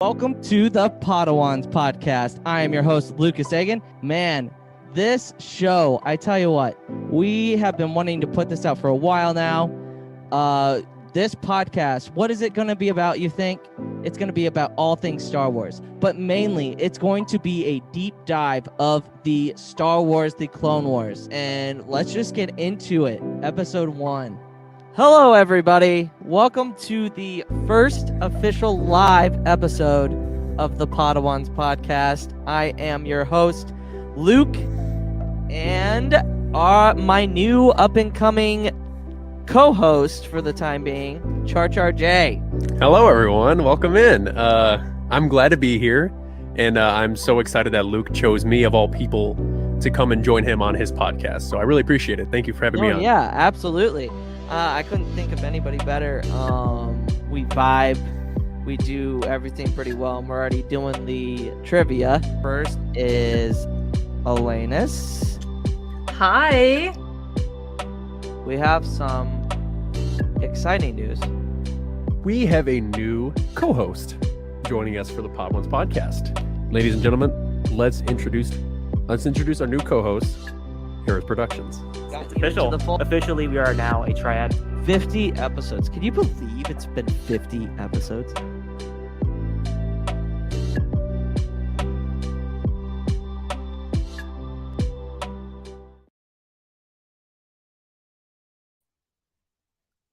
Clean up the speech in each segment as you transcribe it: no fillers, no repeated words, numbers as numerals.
Welcome to the Padawans podcast. I am your host, Lucas Egan. Man, this show, I tell you what, we have been wanting to put this out for a while now. This podcast, what is it going to be about, you think? It's going to be about all things Star Wars, but mainly it's going to be a deep dive of the Star Wars, the Clone Wars. And let's just get into it. Episode 1. Hello, everybody. Welcome to the first official live episode of the Padawans podcast. I am your host, Luke, and my new up-and-coming co-host for the time being, Char J. Hello, everyone. Welcome in. I'm glad to be here, and I'm so excited that Luke chose me, of all people, to come and join him on his podcast. So I really appreciate it. Thank you for having me on. Yeah, absolutely. I couldn't think of anybody better. We vibe. We do everything pretty well, and we're already doing the trivia. First is Elenus. Hi. We have some exciting news. We have a new co-host joining us for the Padawans podcast. Ladies and gentlemen, let's introduce our new co-host, Hereth Productions. It's official. Officially, we are now a triad. 50 episodes. Can you believe it's been 50 episodes?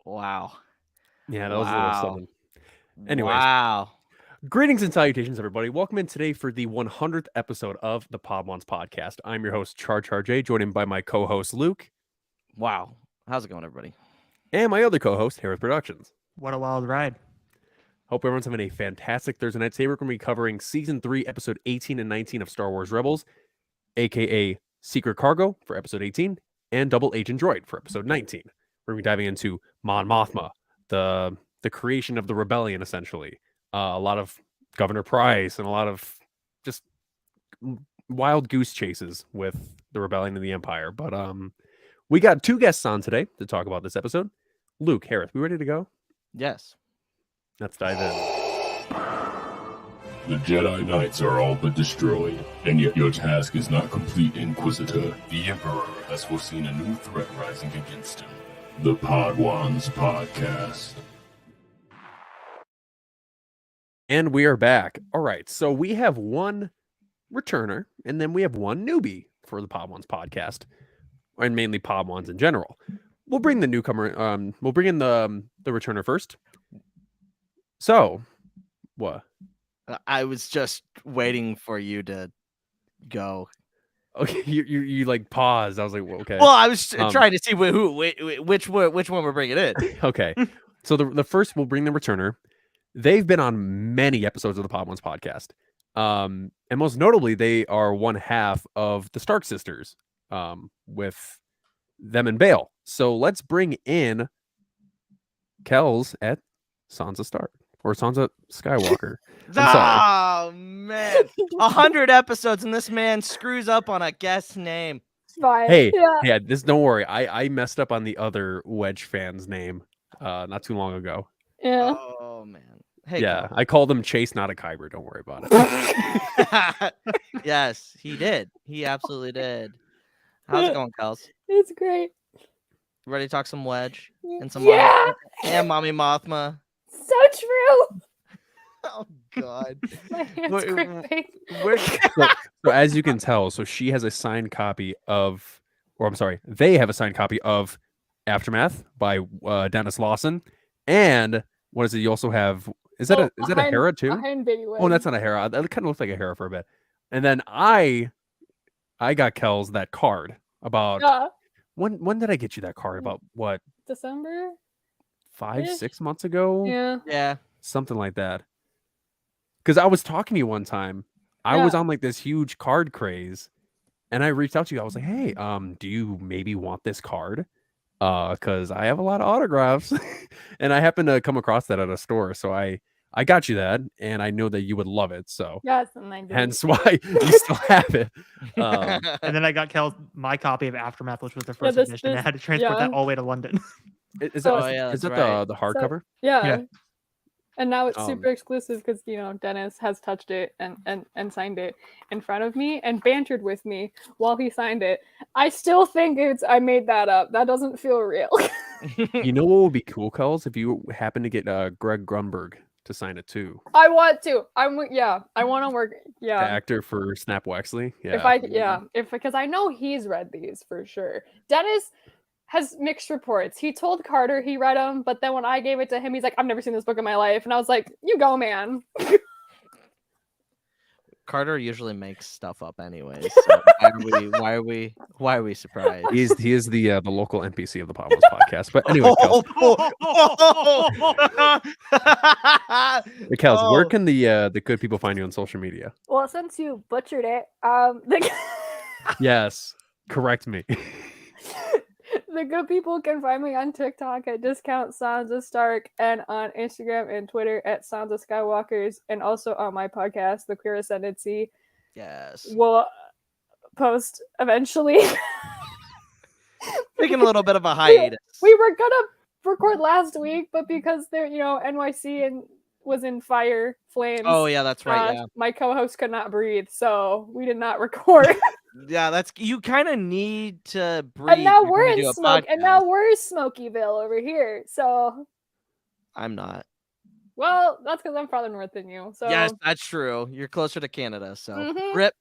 Wow. Yeah, that was a little something. Anyways, wow. Greetings and salutations, everybody. Welcome in today for the 100th episode of the Padawans podcast. I'm your host, Char J, joined by my co-host, Luke. Wow. How's it going, everybody? And my other co-host, Hereth Productions. What a wild ride. Hope everyone's having a fantastic Thursday night. Today we're going to be covering Season 3, Episode 18 and 19 of Star Wars Rebels, a.k.a. Secret Cargo for Episode 18, and Double Agent Droid for Episode 19. We're going to be diving into Mon Mothma, the creation of the rebellion, essentially. A lot of Governor Price and a lot of just wild goose chases with the rebellion and the Empire. But we got two guests on today to talk about this episode. Luke, Hereth, we ready to go? Yes. Let's dive in. The Jedi Knights are all but destroyed, and yet your task is not complete, Inquisitor. The Emperor has foreseen a new threat rising against him. The Padawans Podcast. And we are back. All right, so we have one returner, and then we have one newbie for the Padawans podcast, and mainly Padawans in general. We'll bring the newcomer. We'll bring in the returner first. So, what? I was just waiting for you to go. Okay, you like paused. I was like, well, okay. Well, I was trying to see which one we're bringing in. Okay, so the first we'll bring the returner. They've been on many episodes of the Padawans podcast. And most notably, they are one half of the Stark sisters, with them and Bale. So let's bring in Kels at Sansa Stark or Sansa Skywalker. Oh man, 100 episodes and this man screws up on a guest name. Fine. Hey, yeah, don't worry. I messed up on the other Wedge fan's name not too long ago. Yeah. Oh man. Hey, yeah, I called him Chase, not a Kyber. Don't worry about it. Yes, he did. He absolutely did. How's it going, Kels? It's great. Ready to talk some Wedge and some Mommy Mothma? So true. Oh God. My hand's gripping. So as you can tell, so she has a signed copy of, or I'm sorry, they have a signed copy of Aftermath by Dennis Lawson, and what is it? You also have. Is that a Hera too? Oh, that's not a Hera. That kind of looks like a Hera for a bit. And then I got Kels that card about when did I get you that card? About what? December? 5-6 months ago? Yeah. Something like that. Because I was talking to you one time. I was on like this huge card craze, and I reached out to you. I was like, hey, do you maybe want this card? Because I have a lot of autographs. And I happened to come across that at a store. So I got you that, and I know that you would love it. So yes, and I do. Hence why you still have it. And then I got Kel my copy of Aftermath, which was the first edition. I had to transport that all the way to London. Is that the hardcover? Yeah. And now it's super exclusive because Dennis has touched it and signed it in front of me and bantered with me while he signed it. I still think I made that up. That doesn't feel real. You know what would be cool, Kels, if you happen to get Greg Grunberg to sign it too. I want to. I want to work. Yeah. The actor for Snap Waxley. Yeah. Because I know he's read these for sure. Dennis has mixed reports. He told Carter he read them, but then when I gave it to him, he's like, "I've never seen this book in my life," and I was like, "You go, man." Carter usually makes stuff up anyways. So why are we surprised? He is the local NPC of the Pablo's podcast. But anyway, Kels, where can the good people find you on social media? Well, since you butchered it, Yes, correct me. the good people can find me on TikTok at Discount Sounds of Stark and on Instagram and Twitter at Sounds of Skywalkers, and also on my podcast, The Queer Ascendancy. Yes. We'll post eventually. Taking a little bit of a hiatus. We were gonna record last week, but because they're NYC and was in fire flames. Oh yeah, that's right. Yeah. My co-host could not breathe, so we did not record. Yeah, you kind of need to breathe. And now we're in smoke, and now we're Smokyville over here. So I'm not. Well, that's because I'm farther north than you. So yes, that's true. You're closer to Canada, so Mhm. rip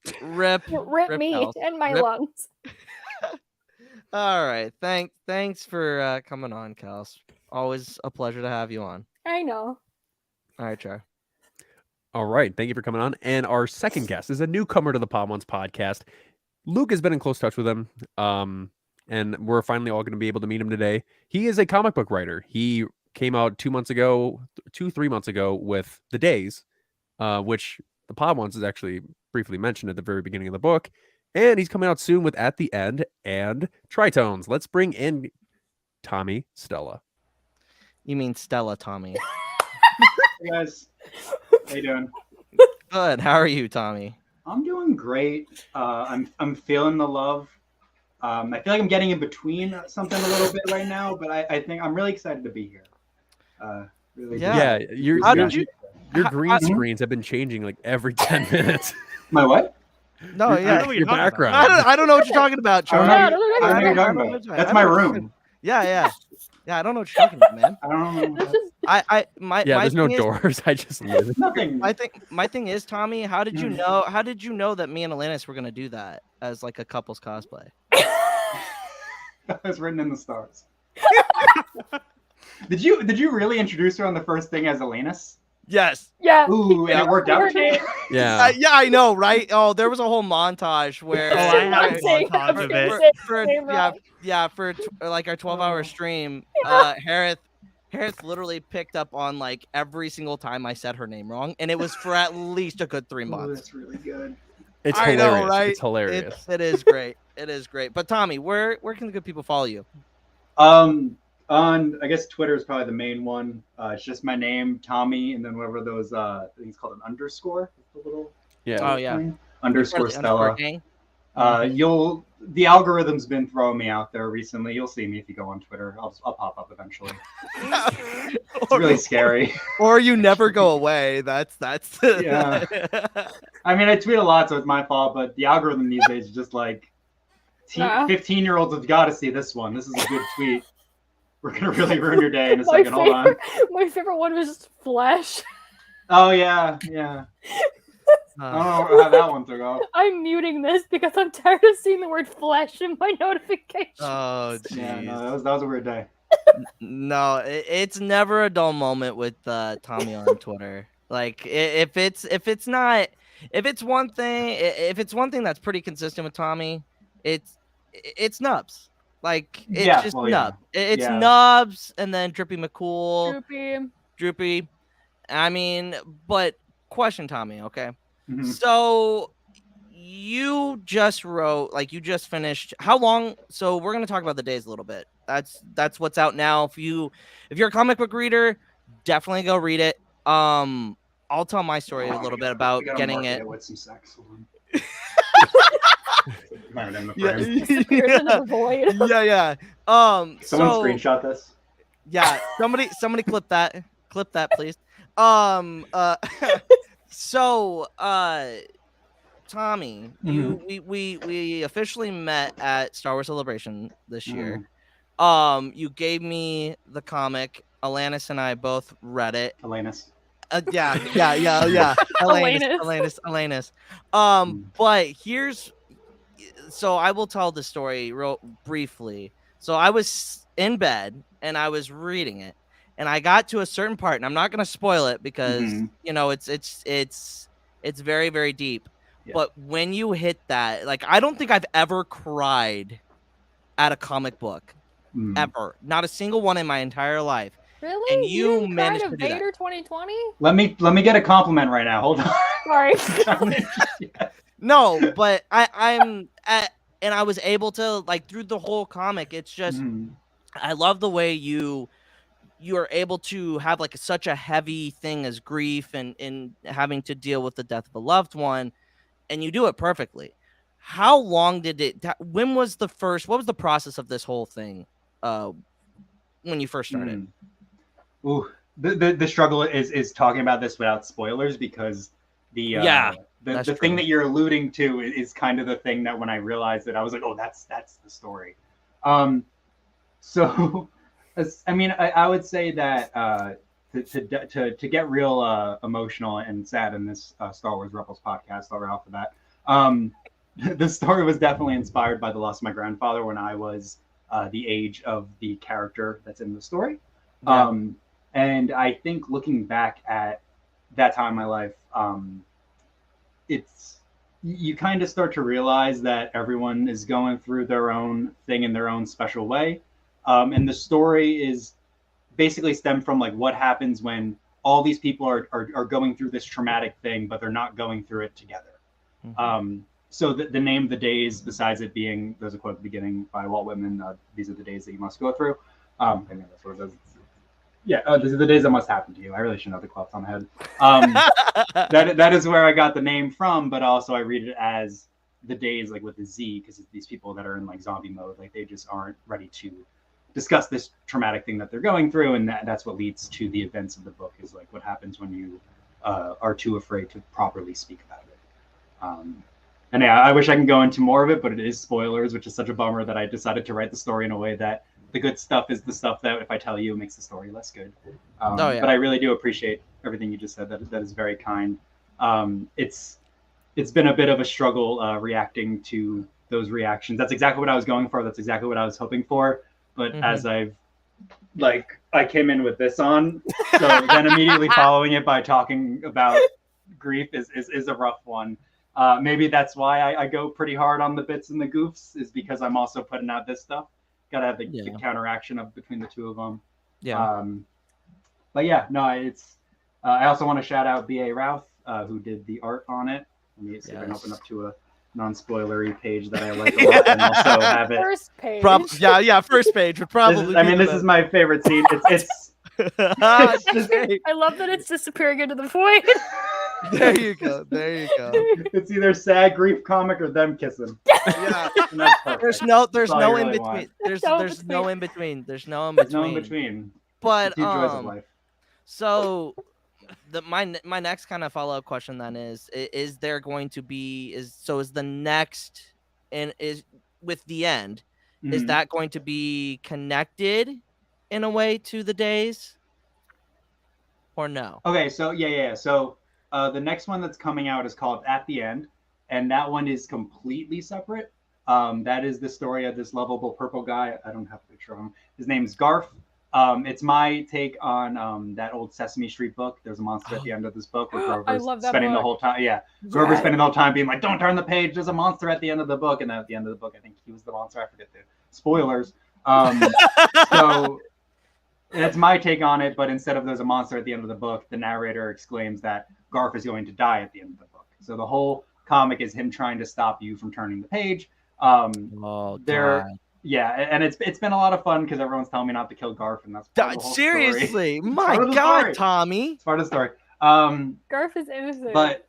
me Kels. and my Rip. lungs. All right, thanks for coming on, Kels. Always a pleasure to have you on. I know. All right, Char. All right, thank you for coming on. And our second guest is a newcomer to the Podwans podcast. Luke has been in close touch with him, and we're finally all going to be able to meet him today. He is a comic book writer. He came out 3 months ago with The Days, which the Podwans is actually briefly mentioned at the very beginning of the book. And he's coming out soon with At the End and Tritones. Let's bring in Tommy Stella. You mean Stella, Tommy? Hey guys, how you doing? Good. How are you, Tommy? I'm doing great. I'm feeling the love. I feel like I'm getting in between something a little bit right now, but I think I'm really excited to be here. Really. Yeah. Your green screens have been changing like every 10 minutes. My what? No, I yeah. know what Your you're talking background. I don't know what you're talking about, Char. I don't know what you're talking about. That's my room. Yeah. I don't know what you're talking about, man. I don't know. My There's no thing is- doors. I just live. Nothing. My thing is, Tommy, how did you know? How did you know that me and Alanis were gonna do that as like a couple's cosplay? That was written in the stars. Did you really introduce her on the first thing as Alanis? Yes. Yeah. Ooh, and it worked out. Yeah. Yeah, I know, right? Oh, there was a whole montage where. Oh, I have a montage of it. For like our 12-hour stream, Hereth literally picked up on like every single time I said her name wrong, and it was for at least a good 3 Oh, months. that's really good. It's I hilarious. know, right? It's hilarious. It is great. It is great. But Tommy, where can the good people follow you? On I guess Twitter is probably the main one. It's just my name, Tommy, and then whatever those I think it's called an underscore. The little Oh yeah. underscore Stella. Gang? The algorithm's been throwing me out there recently. You'll see me if you go on Twitter. I'll pop up eventually. It's really scary. Or you never go away. That's Yeah. I mean, I tweet a lot, so it's my fault. But the algorithm these days is just like 15-year-olds have got to see this one. This is a good tweet. We're gonna really ruin your day in a second. Hold on. My favorite one was just Flesh. Oh yeah. I don't know how that one took off. I'm muting this because I'm tired of seeing the word flesh in my notifications. Oh, jeez. Yeah, no, that was a weird day. No, it's never a dull moment with Tommy on Twitter. Like if it's one thing that's pretty consistent with Tommy, it's nubs. Like it's just nub. It's nubs and then Drippy McCool. Droopy. I mean, but question, Tommy. Okay. Mm-hmm. So you just finished. How long? So we're gonna talk about The Days a little bit. That's what's out now. If you're a comic book reader, definitely go read it. I'll tell my story a little bit about getting it. With some sex. Yeah. Someone screenshot this. Yeah, somebody clip that, please. So, Tommy, we officially met at Star Wars Celebration this year. You gave me the comic. Alanis and I both read it. Alanis. Yeah. Alanis. But so I will tell the story real briefly. So I was in bed and I was reading it, and I got to a certain part, and I'm not going to spoil it because it's very, very deep. Yeah. But when you hit that, like, I don't think I've ever cried at a comic book ever. Not a single one in my entire life. Really? And you managed cried to of do that. Vader 2020? Let me get a compliment right now. Hold on. Sorry. No, but and I was able to, like, through the whole comic, it's just I love the way you are able to have, like, such a heavy thing as grief and having to deal with the death of a loved one, and you do it perfectly. How long did it? What was the process of this whole thing? When you first started? Ooh, the struggle is talking about this without spoilers, because the thing that you're alluding to is kind of the thing that when I realized it, I was like, oh, that's the story. So, I mean, I would say that to get real emotional and sad in this Star Wars Rebels podcast, right off the bat, the story was definitely inspired by the loss of my grandfather when I was the age of the character that's in the story. Yeah. And I think looking back at that time in my life, you kind of start to realize that everyone is going through their own thing in their own special way. And the story is basically stemmed from, like, what happens when all these people are going through this traumatic thing, but they're not going through it together. So the name of the days, besides it being, there's a quote at the beginning by Walt Whitman, these are the days that you must go through. I mean, that's what it does. Yeah, these are the days that must happen to you. I really should know the quotes on the head. That is where I got the name from, but also I read it as the days, like, with the Z, because it's these people that are in, like, zombie mode. Like, they just aren't ready to discuss this traumatic thing that they're going through, and that's what leads to the events of the book, is, like, what happens when you are too afraid to properly speak about it. And yeah, I wish I can go into more of it, but it is spoilers, which is such a bummer that I decided to write the story in a way that the good stuff is the stuff that, if I tell you, makes the story less good. But I really do appreciate everything you just said. That is very kind. It's been a bit of a struggle reacting to those reactions. That's exactly what I was going for. That's exactly what I was hoping for. But as I came in with this on, so then immediately following it by talking about grief is a rough one. Maybe that's why I go pretty hard on the bits and the goofs, is because I'm also putting out this stuff. Gotta have the counteraction of between the two of them. Yeah. But yeah, no, it's. I also want to shout out B.A. Routh, who did the art on it. Let me see if I can open up to a non-spoilery page that I like a lot, and also have it. First page. First page would probably. This is my favorite scene. It's I love that it's disappearing into the void. There you go. It's either sad grief comic or them kissing. Yeah. There's no in between. There's no in between. There's no in between. But so my next kind of follow-up question then is there going to be is the next and is with the end, is that going to be connected in a way to the days or no? Okay, so yeah. So the next one that's coming out is called At the End, and that one is completely separate. That is the story of this lovable purple guy. I don't have a picture of him. His name is Garf. It's my take on that old Sesame Street book. There's a monster at the end of this book where Grover's spending the whole time. Yeah, Grover's spending the whole time being like, "Don't turn the page. There's a monster at the end of the book." And then at the end of the book, I think he was the monster. I forget the spoilers. So that's my take on it. But instead of there's a monster at the end of the book, the narrator exclaims that Garf is going to die at the end of the book. So the whole comic is him trying to stop you from turning the page. Yeah, and it's been a lot of fun because everyone's telling me not to kill Garf, and that's part of the whole seriously. Story. My God, Tommy, it's part of the story. Garf is innocent, but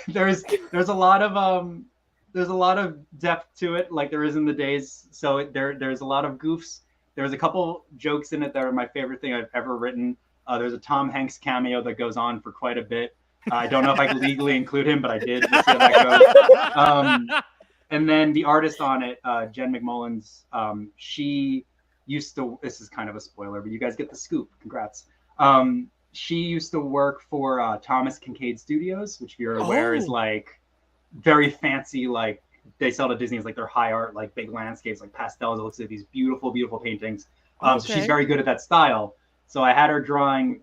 there's a lot of depth to it, like there is in the days. So there's a lot of goofs. There's a couple jokes in it that are my favorite thing I've ever written. There's a Tom Hanks cameo that goes on for quite a bit. I don't know if I can legally include him, but I did. We'll see how that goes. And then the artist on it, Jen McMullins, she used to, this is kind of a spoiler, but you guys get the scoop. Congrats. She used to work for Thomas Kincaid Studios, which if you're aware is like very fancy, like they sell to Disney as like their high art, like big landscapes, like pastels. It looks like these beautiful, beautiful paintings. So she's very good at that style. So I had her drawing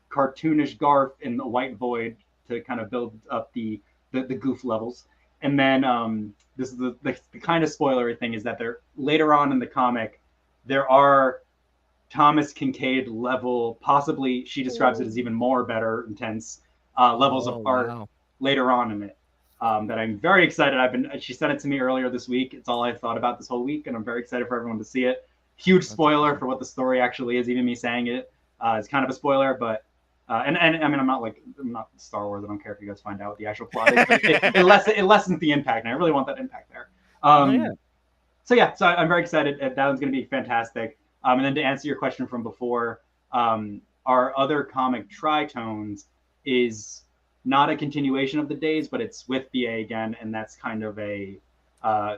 cartoonish Garth in the white void to kind of build up the goof levels. And then this is the kind of spoilery thing is that there later on in the comic, there are Thomas Kincaid level, possibly she describes it as even more better, intense levels of art later on in it. That I'm very excited. She sent it to me earlier this week. It's all I've thought about this whole week, and I'm very excited for everyone to see it. Huge spoiler for what the story actually is. Even me saying it, it's kind of a spoiler, but and I mean I'm not Star Wars. I don't care if you guys find out what the actual plot is, but it lessens the impact, and I really want that impact there. So I'm very excited. That one's going to be fantastic. And then to answer your question from before, our other comic Tritones is not a continuation of the days, but it's with BA again, and that's kind of a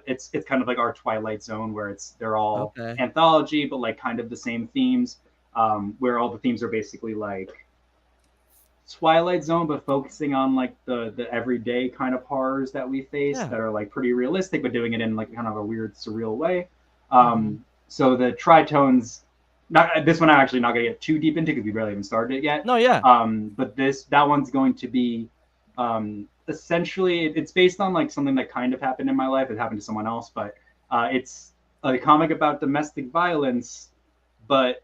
it's kind of like our Twilight Zone, where they're all anthology, but like kind of the same themes, where all the themes are basically like Twilight Zone, but focusing on like the everyday kind of horrors that we face that are like pretty realistic, but doing it in like kind of a weird surreal way. So the Tritones, this one I'm actually not going to get too deep into because we barely even started it yet. But that one's going to be essentially, it's based on like something that kind of happened in my life. It happened to someone else, but it's a comic about domestic violence, but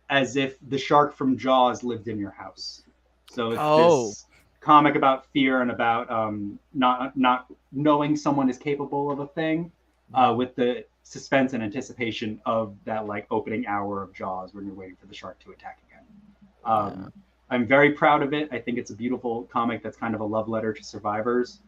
as if the shark from Jaws lived in your house. So it's this comic about fear and about not knowing someone is capable of a thing, with the suspense and anticipation of that like opening hour of Jaws when you're waiting for the shark to attack again. I'm very proud of it. I think it's a beautiful comic that's kind of a love letter to survivors.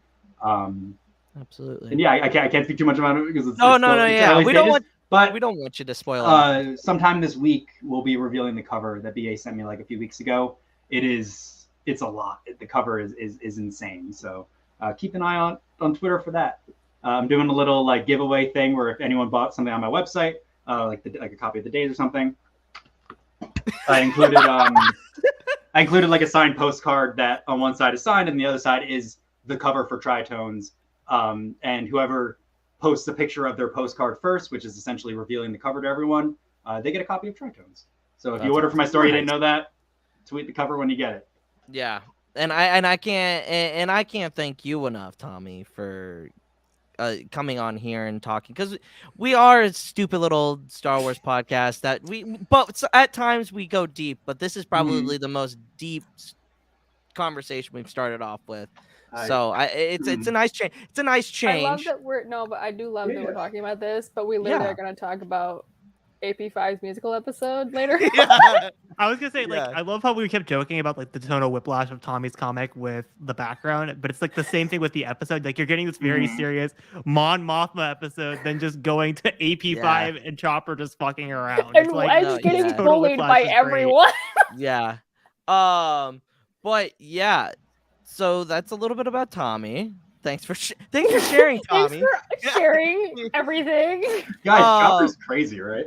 Absolutely. And yeah, I can't speak too much about it because it's we don't want you to spoil it. Sometime this week we'll be revealing the cover that BA sent me like a few weeks ago. It's a lot. The cover is insane. So keep an eye on Twitter for that. I'm doing a little like giveaway thing where if anyone bought something on my website, like a copy of the days or something, I included like a signed postcard that on one side is signed and the other side is the cover for Tritones. And whoever posts a picture of their postcard first, which is essentially revealing the cover to everyone, they get a copy of Tritones. So if you order for my store, you didn't know that, tweet the cover when you get it. Yeah, and I can't thank you enough, Tommy, for coming on here and talking, because we are a stupid little Star Wars podcast but at times we go deep, but this is probably the most deep conversation we've started off with. It's a nice change. It's a nice change. I love that I do love that we're talking about this, but we literally are going to talk about AP5's musical episode later. I was gonna say, I love how we kept joking about like the tonal whiplash of Tommy's comic with the background, but it's like the same thing with the episode. Like you're getting this very serious Mon Mothma episode, then just going to AP5 and Chopper just fucking around. And Wedge getting bullied by everyone. But yeah, so that's a little bit about Tommy. Thanks for sharing, Tommy. Thanks for sharing everything. Guys, Chopper's crazy, right?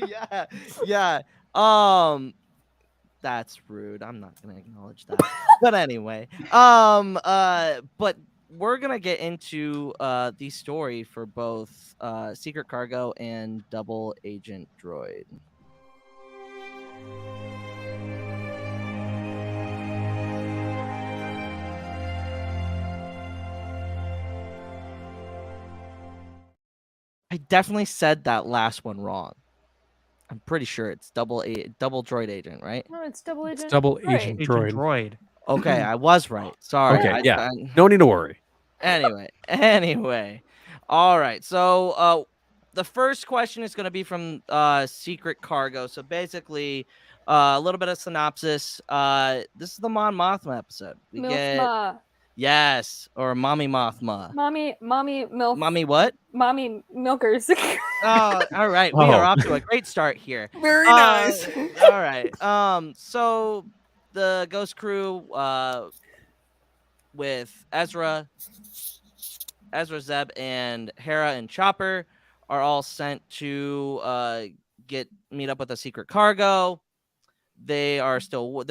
Yeah. That's rude. I'm not gonna acknowledge that. But anyway, but we're gonna get into the story for both Secret Cargo and Double Agent Droid. I definitely said that last one wrong. I'm pretty sure it's double droid agent, right? No, it's double agent. It's double agent droid. Okay, I was right. Sorry. Okay, no need to worry. Anyway. All right. So the first question is going to be from Secret Cargo. So basically, a little bit of synopsis. This is the Mon Mothma episode. We get Yes, or Mommy Mothma. Mommy milk. Mommy what? Mommy milkers. Oh, all right. We are Oh. off to a great start here. Very nice. All right. So the Ghost Crew with Ezra, Zeb, and Hera and Chopper are all sent to meet up with a secret cargo. They're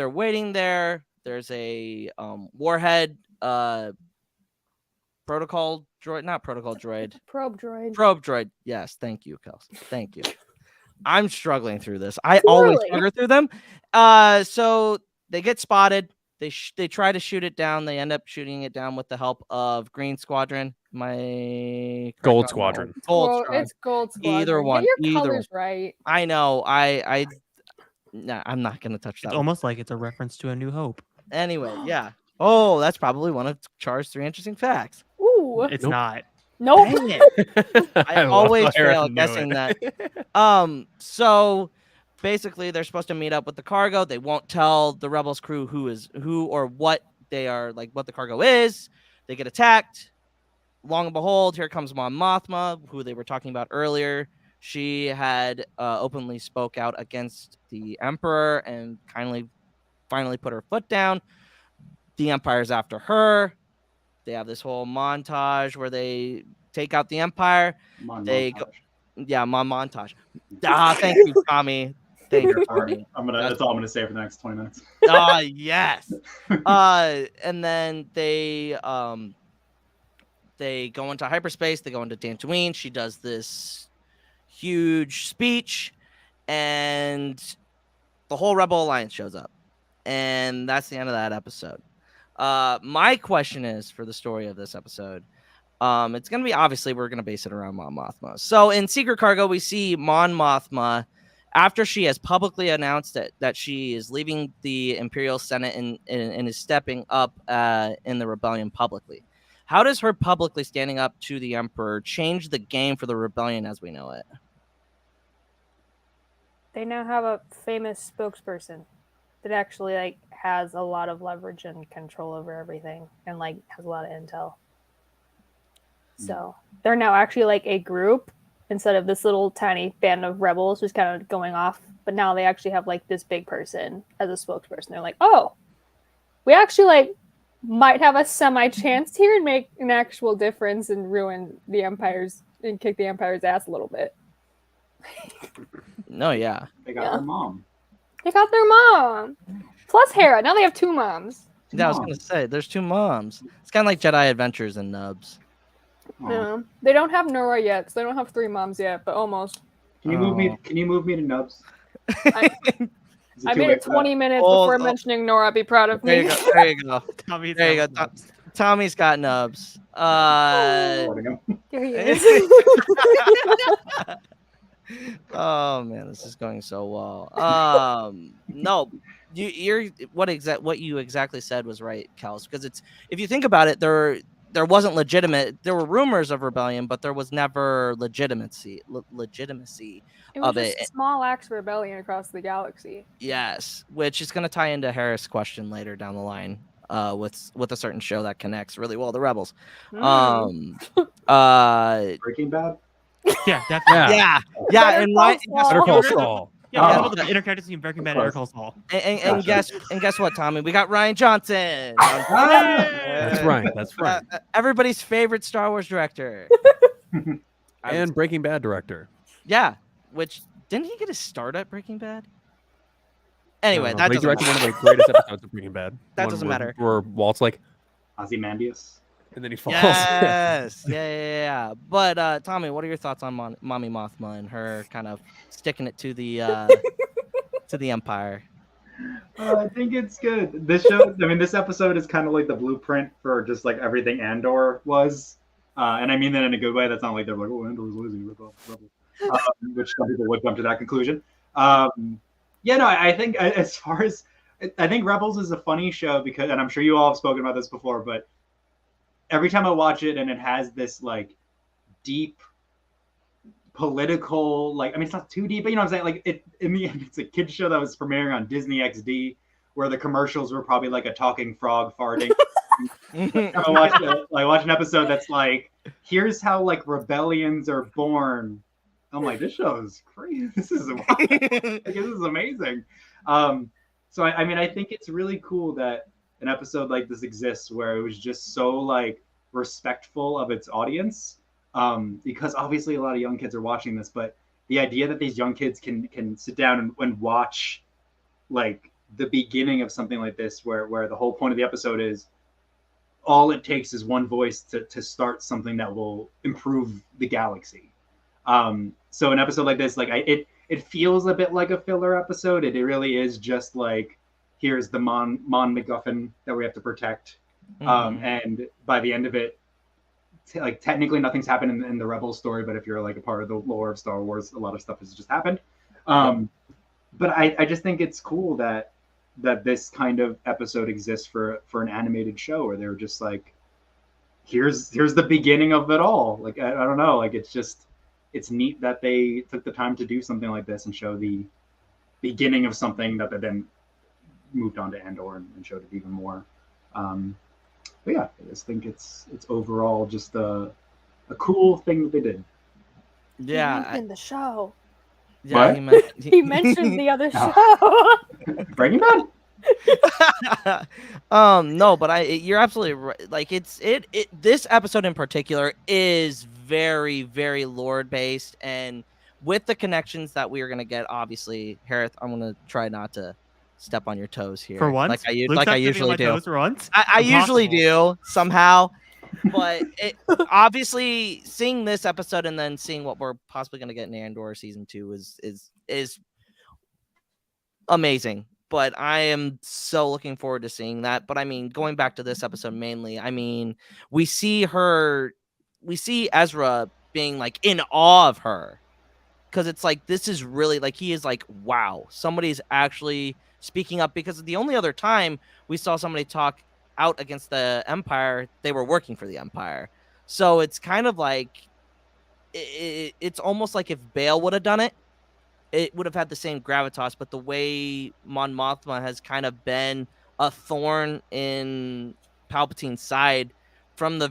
waiting there. There's a warhead protocol droid, not protocol droid. Probe droid. Probe droid. Yes, thank you, Kels. Thank you. I'm struggling through this. I always struggle through them. So they get spotted. They try to shoot it down. They end up shooting it down with the help of Green Squadron. Gold Squadron. It's Gold Squadron. Either one. Get your colors right. I know. Nah, I'm not gonna touch that. It's almost like it's a reference to A New Hope. Anyway, yeah. Oh, that's probably one of Char's 3 interesting facts. Ooh. It's Nope. not. Nope. Dang it. I always fail at knew guessing it. that. So basically they're supposed to meet up with the cargo. They won't tell the Rebels crew who or what they are, like what the cargo is. They get attacked. Long and behold, here comes Mon Mothma, who they were talking about earlier. She had openly spoke out against the Emperor and finally put her foot down. The Empire's after her. They have this whole montage where they take out the Empire. Mon montage. Thank you, Tommy. Thank you, Tommy. That's all I'm gonna say for the next 20 minutes. Yes. And then they go into hyperspace. They go into Dantooine. She does this huge speech, and the whole Rebel Alliance shows up, and that's the end of that episode. My question is for the story of this episode. It's going to be, obviously, we're going to base it around Mon Mothma. So in Secret Cargo, we see Mon Mothma after she has publicly announced that she is leaving the Imperial Senate and is stepping up in the rebellion publicly. How does her publicly standing up to the Emperor change the game for the rebellion as we know it? They now have a famous spokesperson that actually has a lot of leverage and control over everything and has a lot of intel. So they're now actually a group instead of this little tiny band of rebels just kind of going off. But now they actually have this big person as a spokesperson. They're like, oh, we actually might have a semi chance here and make an actual difference and ruin the Empire's and kick the Empire's ass a little bit. No, yeah. They got their mom. They got their mom. Plus Hera. Now they have 2 moms. Yeah, I was going to say, there's 2 moms. It's kind of like Jedi Adventures and Nubs. Yeah. They don't have Nora yet, so they don't have 3 moms yet, but almost. Can you move me? Can you move me to Nubs? I made it 20 minutes before mentioning Nora. Be proud of me. There you go. Tommy's There you go. Tommy's got Nubs. Here he is. Oh man, this is going so well. No, what you exactly said was right, Kels. Because if you think about it, there wasn't legitimate. There were rumors of rebellion, but there was never legitimacy It was of just it. small acts of rebellion across the galaxy. Yes, which is going to tie into Hereth's question later down the line. With a certain show that connects really well to Rebels. Breaking Bad. Yeah, definitely. Yeah, and right. Better Call Saul. Yeah, the intercharacter between Breaking Bad and Better Call Saul. And guess what, Tommy? We got Rian Johnson. That's right. That's right. Everybody's favorite Star Wars director. And Breaking Bad director. Yeah, which didn't he get a start at Breaking Bad? Anyway, that he doesn't directed matter. one of the greatest episodes of Breaking Bad. That One doesn't matter. Where Walt's like, Ozymandias. and then he falls. Yes, yeah. But Tommy, what are your thoughts on Mommy Mothma and her kind of sticking it to the to the Empire? I think it's good. This show, this episode is kind of like the blueprint for just everything Andor was, and I mean that in a good way. That's not like they're like, oh, Andor's lazy, which some people would come to that conclusion. I think as far as I think Rebels is a funny show because, and I'm sure you all have spoken about this before, but every time I watch it and it has this deep political, it's not too deep, but you know what I'm saying? In the end, it's a kid's show that was premiering on Disney XD, where the commercials were probably a talking frog farting. I watch an episode that's like, here's how like rebellions are born. I'm like, this show is crazy. This is wild. Like, this is amazing. So I mean, I think it's really cool that an episode like this exists where it was just so like respectful of its audience. Because obviously a lot of young kids are watching this, but the idea that these young kids can sit down and watch like the beginning of something like this, where the whole point of the episode is all it takes is one voice to start something that will improve the galaxy. So an episode like this, like it feels a bit like a filler episode. It really is just like, here's the Mon MacGuffin that we have to protect. And by the end of it, like technically nothing's happened in the Rebels story, but if you're like a part of the lore of Star Wars, a lot of stuff has just happened. But I just think it's cool that this kind of episode exists for an animated show where they're just like, here's the beginning of it all. Like I don't know, like it's neat that they took the time to do something like this and show the beginning of something that they then moved on to Andor and showed it even more. But yeah, I just think it's overall just a cool thing that they did. Yeah, in the show. Yeah, he mentioned the other show. Breaking Bad. No, but you're absolutely right. Like this episode in particular is very, very lore based, and with the connections that we are gonna get, obviously, Hereth, I'm gonna try not to step on your toes here. For once, like I usually do. I usually do somehow. But obviously, seeing this episode and then seeing what we're possibly going to get in Andor season 2 is amazing. But I am so looking forward to seeing that. But I mean, going back to this episode mainly, I mean, we see Ezra being like in awe of her, because it's like, this is really like, he is like, wow, somebody's actually speaking up, because the only other time we saw somebody talk out against the Empire, they were working for the Empire. So it's kind of like, it's almost like if Bail would have done it, it would have had the same gravitas. But the way Mon Mothma has kind of been a thorn in Palpatine's side from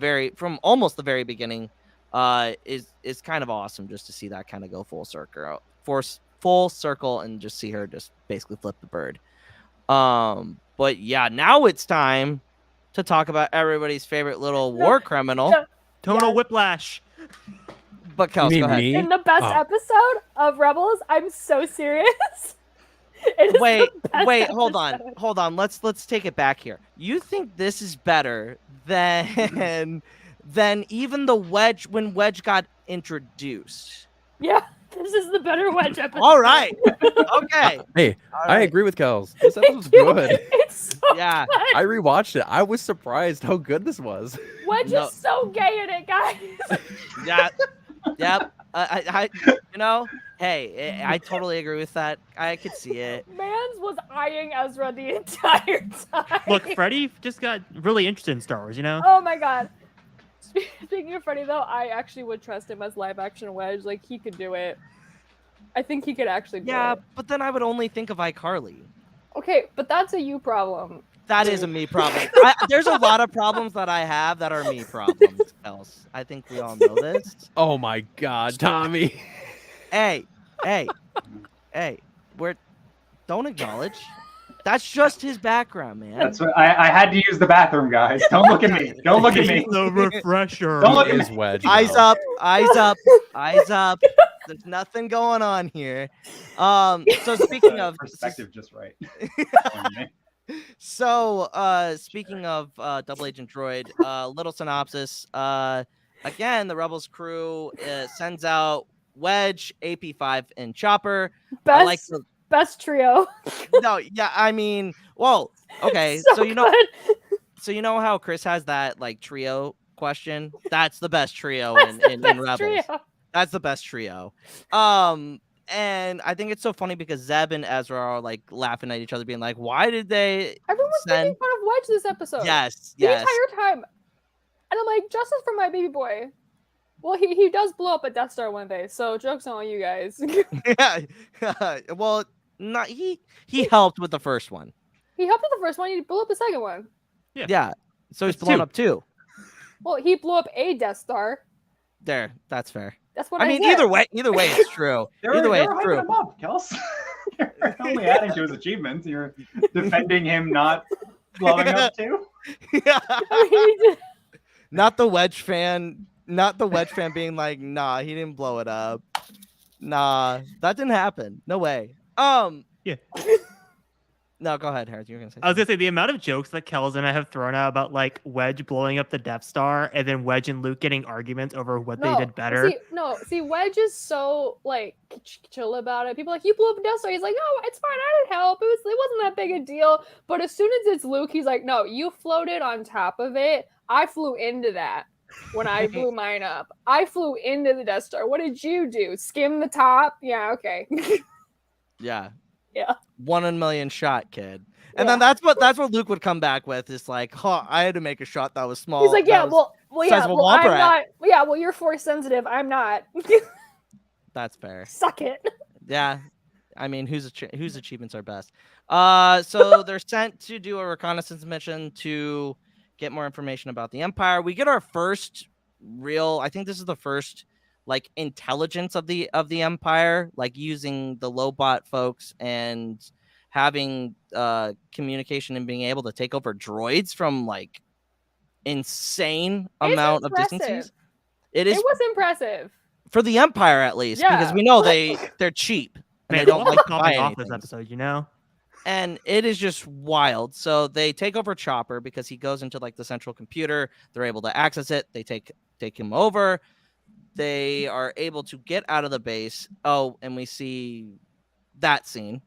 almost the very beginning, is kind of awesome just to see that kind of go full circle and just see her just basically flip the bird. But yeah, now it's time to talk about everybody's favorite little war criminal, Tonal Whiplash. But Kels, go ahead. In the best episode of Rebels, I'm so serious. Wait, hold on. Let's take it back here. You think this is better than even the Wedge when Wedge got introduced? Yeah. This is the better Wedge episode. All right. Okay. Hey, all right. I agree with Kels. This episode's good. It's so good. I rewatched it. I was surprised how good this was. Wedge is so gay in it, guys. Yeah. Yep. Hey, I totally agree with that. I could see it. Mans was eyeing Ezra the entire time. Look, Freddie just got really interested in Star Wars, you know? Oh my god. Speaking of Freddie, though, I actually would trust him as live-action Wedge. Like, he could do it. I think he could actually do it. Yeah, but then I would only think of iCarly. Okay, but that's a you problem. That is a me problem. There's a lot of problems that I have that are me problems, Kels. I think we all know this. Oh my God, Tommy. Hey, don't acknowledge. That's just his background, man. That's what I had to use the bathroom, guys. Don't look at me. Don't look at me. The refresher. Don't look at Is me. Wedge. Eyes now. up, eyes up. There's nothing going on here. So speaking of perspective, just right. So speaking of Double Agent Droid, little synopsis. Again, the Rebels crew sends out Wedge, AP5, and Chopper. Best trio. No, yeah, I mean, well, okay, so you know how Chris has that like trio question? That's the best trio in Rebels. Trio. That's the best trio. And I think it's so funny because Zeb and Ezra are like laughing at each other, being like, "Why did they?" Everyone's making fun of Wedge this episode. Yes, the entire time. And I'm like, justice for my baby boy. Well, he does blow up a Death Star one day, so joke's on you guys. Yeah. Well, not he helped with the first one. He helped with the first one. He blew up the second one. Yeah. So he's That's blown two. up 2. Well, he blew up a Death Star. There, that's fair. That's what I mean, said. either way, it's true. Either way, they it's were true. hyping him up, Kels. You're only adding to his achievements. You're defending him not blowing up too. I mean, he did. Not the Wedge fan being like, nah, he didn't blow it up. Nah, that didn't happen. No way. Yeah. No, go ahead, Hereth. You were gonna say. I was gonna say the amount of jokes that Kels and I have thrown out about like Wedge blowing up the Death Star and then Wedge and Luke getting arguments over what they did better. See, Wedge is so like chill about it. People are like, you blew up a Death Star. He's like, no, it's fine. I didn't help. It wasn't that big a deal. But as soon as it's Luke, he's like, no, you floated on top of it. I flew into that when I blew mine up. I flew into the Death Star. What did you do? Skim the top? Yeah, okay. Yeah. Yeah. 1 in a million shot, kid. And then that's what Luke would come back with. Is like, I had to make a shot that was small. He's like, yeah, well, I'm rat. not. Yeah, well, you're force sensitive. I'm not. That's fair. Suck it. Yeah. I mean, whose achievements are best? So they're sent to do a reconnaissance mission to get more information about the Empire. We get our first I think this is the first like intelligence of the Empire, like using the Lobot folks and having communication and being able to take over droids from like insane amount of distances. It was impressive for the Empire, at least, because we know they're cheap and they don't like to buy off anything. this episode, you know. And it is just wild. So they take over Chopper because he goes into like the central computer. They're able to access it. They take him over. They are able to get out of the base. Oh, and we see that scene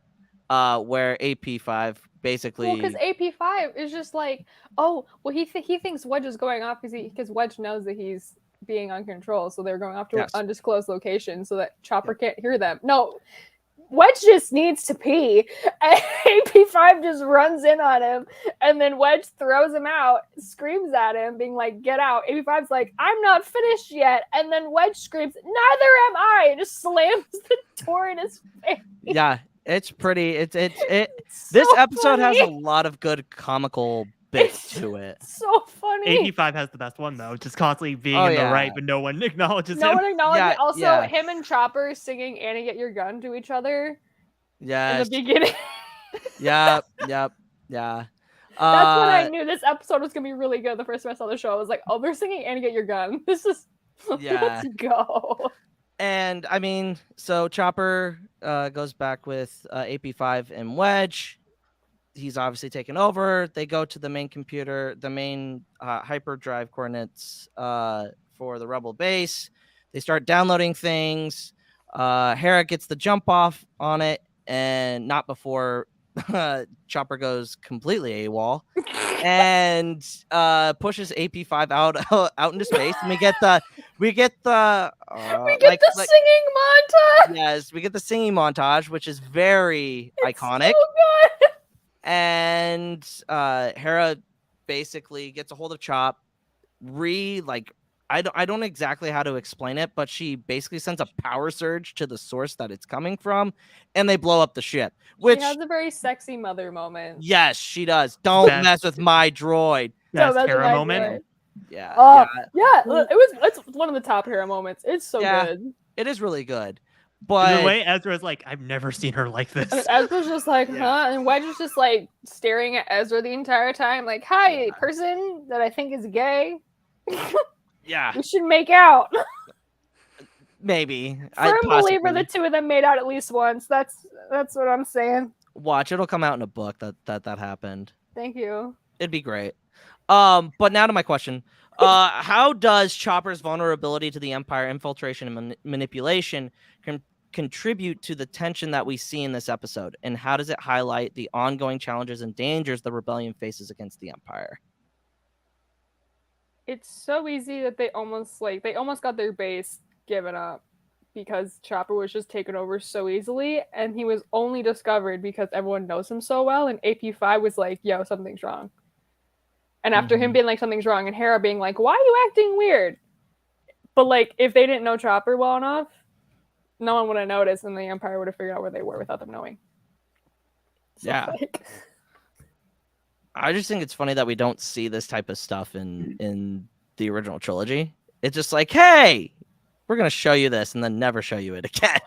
where AP5 basically. Well, because AP5 is just like, oh, well, he thinks Wedge is going off because Wedge knows that he's being uncontrolled. So they're going off to an undisclosed location so that Chopper can't hear them. No. Wedge just needs to pee. AP5 just runs in on him, and then Wedge throws him out, screams at him, being like, get out. AP5's like, I'm not finished yet. And then Wedge screams, neither am I, and just slams the door in his face. Yeah, it's pretty. It's so this episode funny. has a lot of good comical bits to it. So funny. AP5 has the best one though, just constantly being in the right, but no one acknowledges him. No one acknowledges it. Also, him and Chopper singing "Annie, Get Your Gun" to each other. Yeah. In the beginning. Yep. That's when I knew this episode was gonna be really good. The first time I saw the show, I was like, "Oh, they're singing "Annie, Get Your Gun." This is let's go. And I mean, so Chopper goes back with AP5 and Wedge. He's obviously taken over. They go to the main computer, the main hyperdrive coordinates for the Rebel base. They start downloading things. Hereth gets the jump off on it, and not before Chopper goes completely AWOL and pushes AP5 out into space. And we get the singing montage. Yes, we get the singing montage, which is very iconic. So good. And Hereth basically gets a hold of Chop. I don't exactly how to explain it, but she basically sends a power surge to the source that it's coming from, and they blow up the ship. Which she has a very sexy mother moment. Yes, she does. Don't mess with my droid. That's Hera moment. Yeah. It's one of the top Hera moments. It's so good. It is really good. But the way Ezra's like, I've never seen her like this. And Ezra's just like, huh? And Wedge is just like staring at Ezra the entire time, like, hi, person that I think is gay. Yeah. We should make out. Maybe. Firm believer the two of them made out at least once. That's what I'm saying. Watch, it'll come out in a book that happened. Thank you. It'd be great. But now to my question. How does Chopper's vulnerability to the Empire infiltration and manipulation contribute to the tension that we see in this episode? And how does it highlight the ongoing challenges and dangers the rebellion faces against the Empire? It's so easy that they almost got their base given up because Chopper was just taken over so easily, and he was only discovered because everyone knows him so well, and AP5 was like, yo, something's wrong. And after him being like, something's wrong, and Hera being like, why are you acting weird? But like, if they didn't know Chopper well enough, no one would have noticed, and the Empire would have figured out where they were without them knowing. So, I just think it's funny that we don't see this type of stuff in the original trilogy. It's just like, hey, we're gonna show you this and then never show you it again.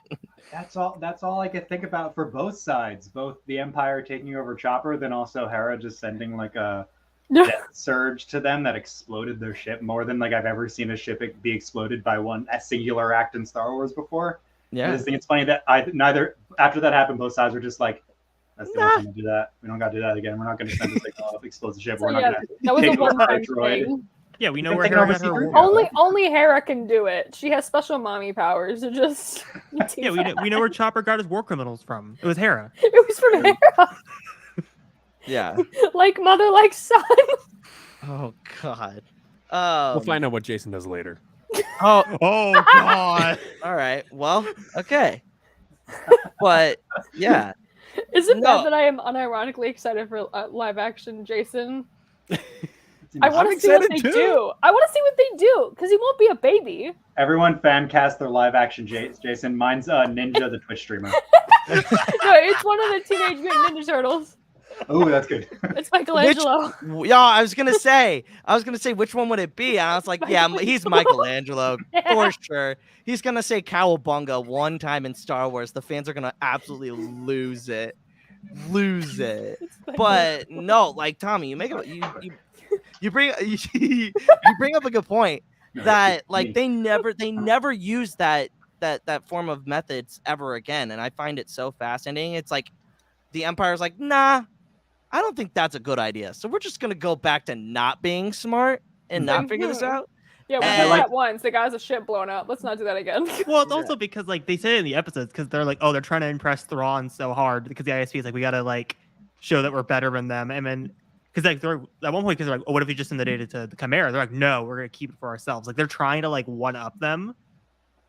That's all I could think about for both sides. Both the Empire taking over Chopper, then also Hera just sending like a death surge to them that exploded their ship more than like I've ever seen a ship be exploded by a singular act in Star Wars before. Yeah. I just think it's funny that after that happened, both sides were just like, that's the only time we do that. We don't got to do that again. We're not going to send this signal explosive ship. So, We're not yeah, going to that was a take over one-time our droid. thing. Yeah, we know Been where taking Hera over had her secret? war. Only Hera can do it. She has special mommy powers to just. Yeah, we know where Chopper got his war criminals from. It was Hera. It was from Hera. Yeah. Like mother, like son. Oh God. We'll find out what Jason does later. Oh. Oh God. All right. Well. Okay. But yeah. Is it No. bad that I am unironically excited for live action Jason? I want I'm to see what excited they too. do. I want to see what they do because he won't be a baby. Everyone fan cast their live action Jason. Mine's Ninja, the Twitch streamer. No, it's one of the Teenage Mutant Ninja Turtles. Oh, that's good. It's Michelangelo. Yeah, I was gonna say which one would it be? And I was like, yeah, he's Michelangelo for sure. He's gonna say Cowabunga one time in Star Wars. The fans are gonna absolutely lose it. But no, like Tommy, you bring up a good point that like they never use that form of methods ever again, and I find it so fascinating. It's like the Empire's like, nah, I don't think that's a good idea. So we're just gonna go back to not being smart and not figure this out. Yeah, we did that once. The guy has a ship blown up. Let's not do that again. Well, it's also because like they say it in the episodes because they're like, oh, they're trying to impress Thrawn so hard because the ISP is like, we gotta like show that we're better than them, and then because like they're at one point because they're like, oh, what if we just send the data to the Chimera? They're like, no, we're gonna keep it for ourselves. Like they're trying to like one up them,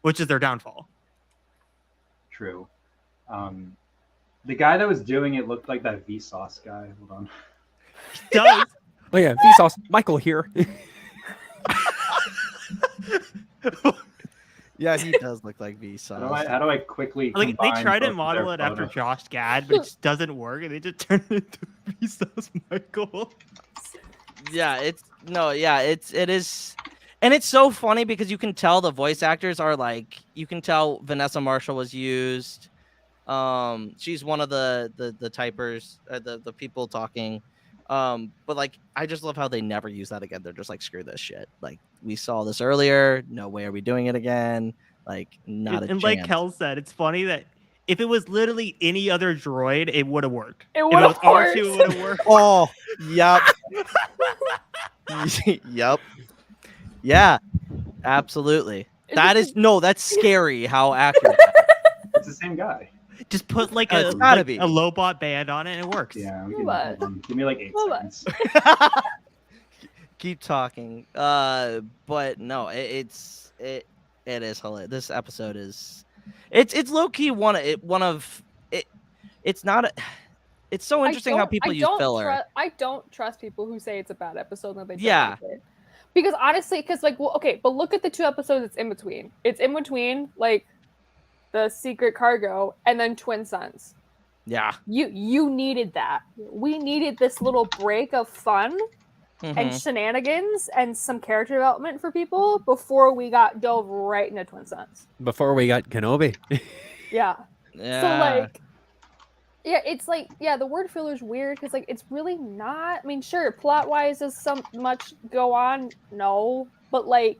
which is their downfall. True. The guy that was doing it looked like that Vsauce guy. Hold on. He does. Oh yeah, Vsauce. Michael here. Yeah, he does look like Vsauce. How do I quickly Like they combine try to both of model their it after photos? Josh Gad, but it just doesn't work, and they just turn it into Vsauce Michael. Yeah, it is, and it's so funny because you can tell the voice actors are like, you can tell Vanessa Marshall was used. She's one of the typers, the people talking. But like, I just love how they never use that again. They're just like, screw this shit. Like, we saw this earlier. No way are we doing it again. Like, not a chance. And like Kels said, it's funny that if it was literally any other droid, it would have worked. It If would it was have R2, worked. it would have worked. Oh, yep. Yep. Yeah, absolutely. That's scary how accurate. It's the same guy. Just put like It's gotta be a Lobot band on it and it works. Yeah, we What? can, give me like 8 What? seconds. Keep talking. But no, it is hilarious. This episode is, it's low key it's not a, it's so interesting how people use filler. I don't trust people who say it's a bad episode and that they don't Yeah. like it. Because honestly, okay, but look at the 2 episodes it's in between. It's in between like the Secret Cargo and then Twin Suns. Yeah. You needed that. We needed this little break of fun and Mhm. shenanigans and some character development for people before we got dove right into Twin Suns. Before we got Kenobi. Yeah. Yeah. So like, yeah, it's like, yeah, the word filler is weird because like it's really not. I mean, sure, plot wise, does some much go on? No, but like,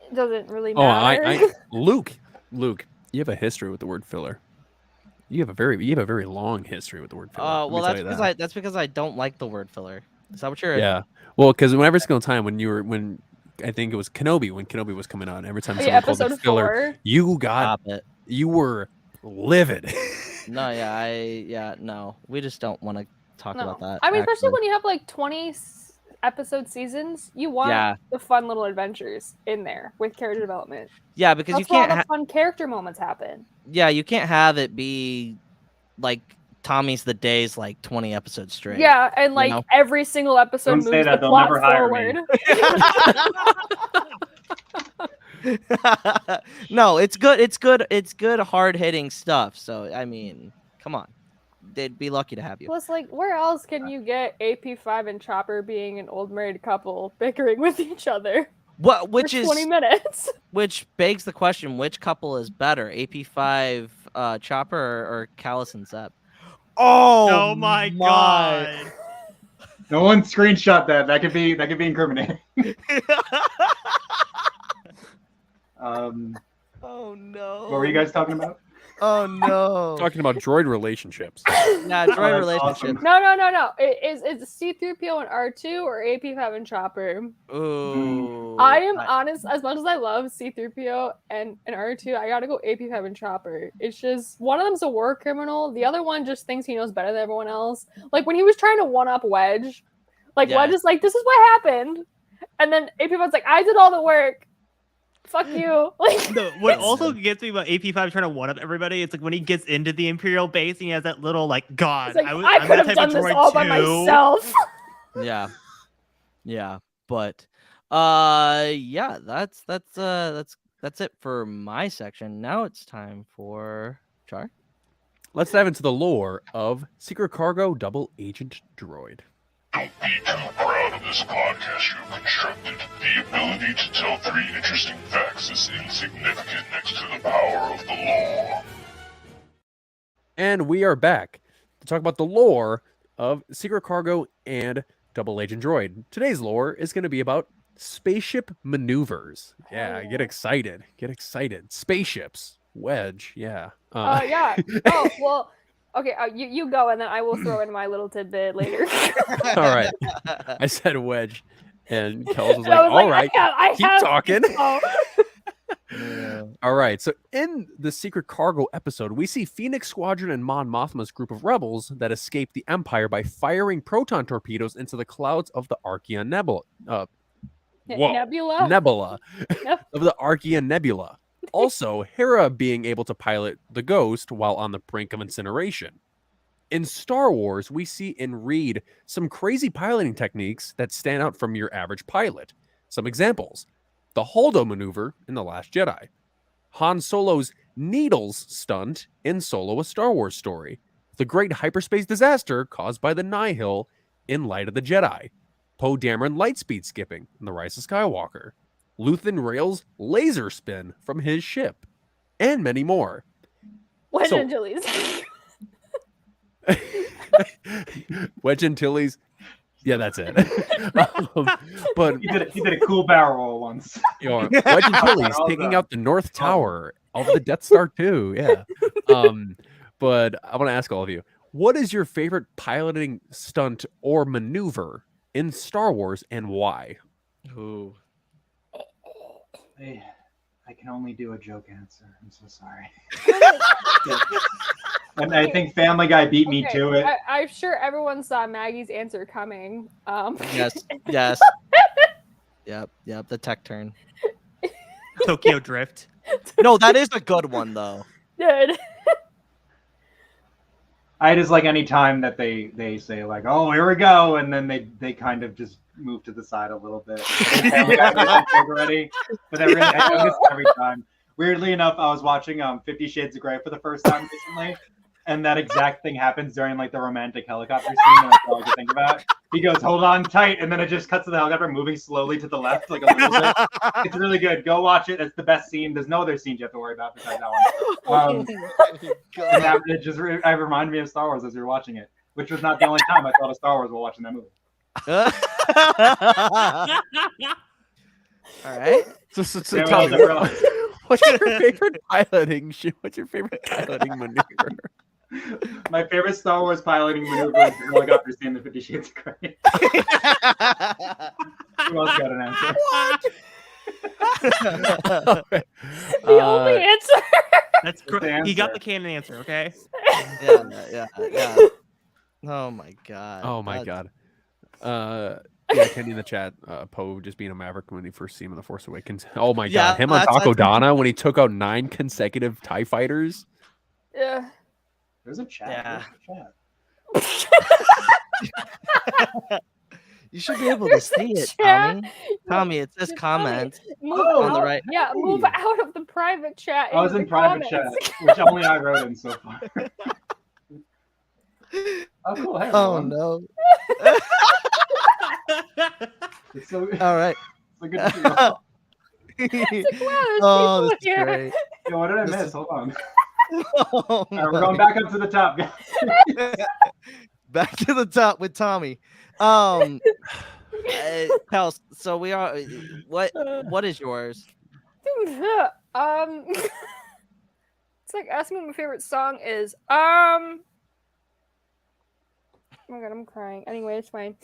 it doesn't really Oh, matter. Luke, you have a history with the word filler. You have a very long history with the word filler. Let me well, tell that's you because that. that's because I don't like the word filler. Is that what you're? Yeah. Well, because every single time when I think it was Kenobi when Kenobi was coming on, every time Yeah, someone called it episode filler, 4. you were livid. No, no. We just don't want to talk No, about that. I mean, especially actually. when you have like 20 episode seasons, you want the fun little adventures in there with character development. Yeah, because That's you where all can't. the fun character moments happen. Yeah, you can't have it be like Tommy's the Days, like 20 episodes straight. Yeah, and like know? every single episode Don't moves say that, the they'll plot never hire me. forward. No, it's good. It's good. It's good, hard hitting stuff. So I mean, come on. they'd be lucky to have you. Plus, like, where else can you get AP5 and Chopper being an old married couple bickering with each other? Which is 20 minutes. Which begs the question: which couple is better, AP5 Chopper or Kels and Zeb? Oh my god! No one screenshot that. That could be incriminating. Oh no! What were you guys talking about? Oh no! Talking about droid relationships. Yeah, droid relationship. Awesome. No. Is C-3PO and R2 or AP5 and Chopper? Ooh. I am honest. As much as I love C-3PO and R2, I gotta go AP5 and Chopper. It's just one of them's a war criminal. The other one just thinks he knows better than everyone else. Like when he was trying to one up Wedge, Wedge is like, "This is what happened," and then AP5's like, "I did all the work. Fuck you." Like, No, what also gets me about AP5 trying to one up everybody, it's like when he gets into the Imperial base and he has that little like, God, like, I'm I that could have type done of this droid all by too. myself. Yeah, but yeah, that's it for my section. Now it's time for Char. Let's dive into the lore of Secret Cargo Double Agent Droid. Don't be too proud of this podcast you have constructed. The ability to tell 3 interesting facts is insignificant next to the power of the law. And we are back to talk about the lore of Secret Cargo and Double Agent Droid. Today's lore is going to be about spaceship maneuvers. Yeah, get excited. Get excited. Spaceships. Wedge. Yeah. Yeah. Oh, well, okay, you go, and then I will throw in my little tidbit later. All right. I said Wedge, and Kels was like, all right, keep talking. All right. So in the Secret Cargo episode, we see Phoenix Squadron and Mon Mothma's group of rebels that escape the Empire by firing proton torpedoes into the clouds of the Archean Nebula. Nebula of the Archean Nebula. Also, Hera being able to pilot the Ghost while on the brink of incineration. In Star Wars, we see and read some crazy piloting techniques that stand out from your average pilot. Some examples: the Holdo maneuver in The Last Jedi, Han Solo's Needles stunt in Solo: A Star Wars Story, the great hyperspace disaster caused by the Nihil in Light of the Jedi, Poe Dameron lightspeed skipping in The Rise of Skywalker, Luthen Rail's laser spin from his ship, and many more. Wedge Antilles. Wedge Antilles. Yeah, that's it. But he did a cool barrel roll once. Wedge Antilles taking out the North Tower of the Death Star 2. Yeah. But I want to ask all of you, what is your favorite piloting stunt or maneuver in Star Wars, and why? Ooh. I can only do a joke answer. I'm so sorry. And I think Family Guy beat me to it. I'm sure everyone saw Maggie's answer coming. Yes. Yep. The tech turn. Tokyo Drift. No, that is a good one though. Good. I just like any time that they say like, "Oh, here we go," and then they kind of just move to the side a little bit. Already, but that really I do this every time. Weirdly enough, I was watching 50 Shades of Grey for the first time recently, and that exact thing happens during like the romantic helicopter scene. And that's all I could think about. He goes, "Hold on tight," and then it just cuts to the helicopter moving slowly to the left, like a little bit. It's really good. Go watch it. It's the best scene. There's no other scenes you have to worry about besides that one. And that, it reminded me of Star Wars as we were watching it, which was not the only time I thought of Star Wars while watching that movie. All right. So tell me, what's your favorite piloting? What's your favorite piloting maneuver? My favorite Star Wars piloting maneuver is the helicopter scene in the 50 Shades of Grey. Who else got an answer? The only answer. That's correct. He got the canon answer. Okay. Yeah. Oh my god. Oh my god. Yeah, Kenny in the chat, Poe just being a maverick when he first seen him in The Force Awakens. Oh my god, him on Takodana when he took out 9 consecutive TIE fighters. Yeah. There's a chat. Yeah. There's a chat. You should be able to see it, Tommy. Tommy, it says comment on the right. Yeah, move out of the private chat. I was in private chat, which only I wrote in so far. Oh, cool. Hey, Oh everyone. no! It's so, All right. so good to see you all. It's like, wow, there's Oh, people this is here. great. Yo, what did I This miss? is- Hold on. Oh, All right, we're my going back up to the top, guys. Back to the top with Tommy. Kels, so we are. What is yours? It's like asking what my favorite song is. Oh my god, I'm crying. Anyway, it's fine.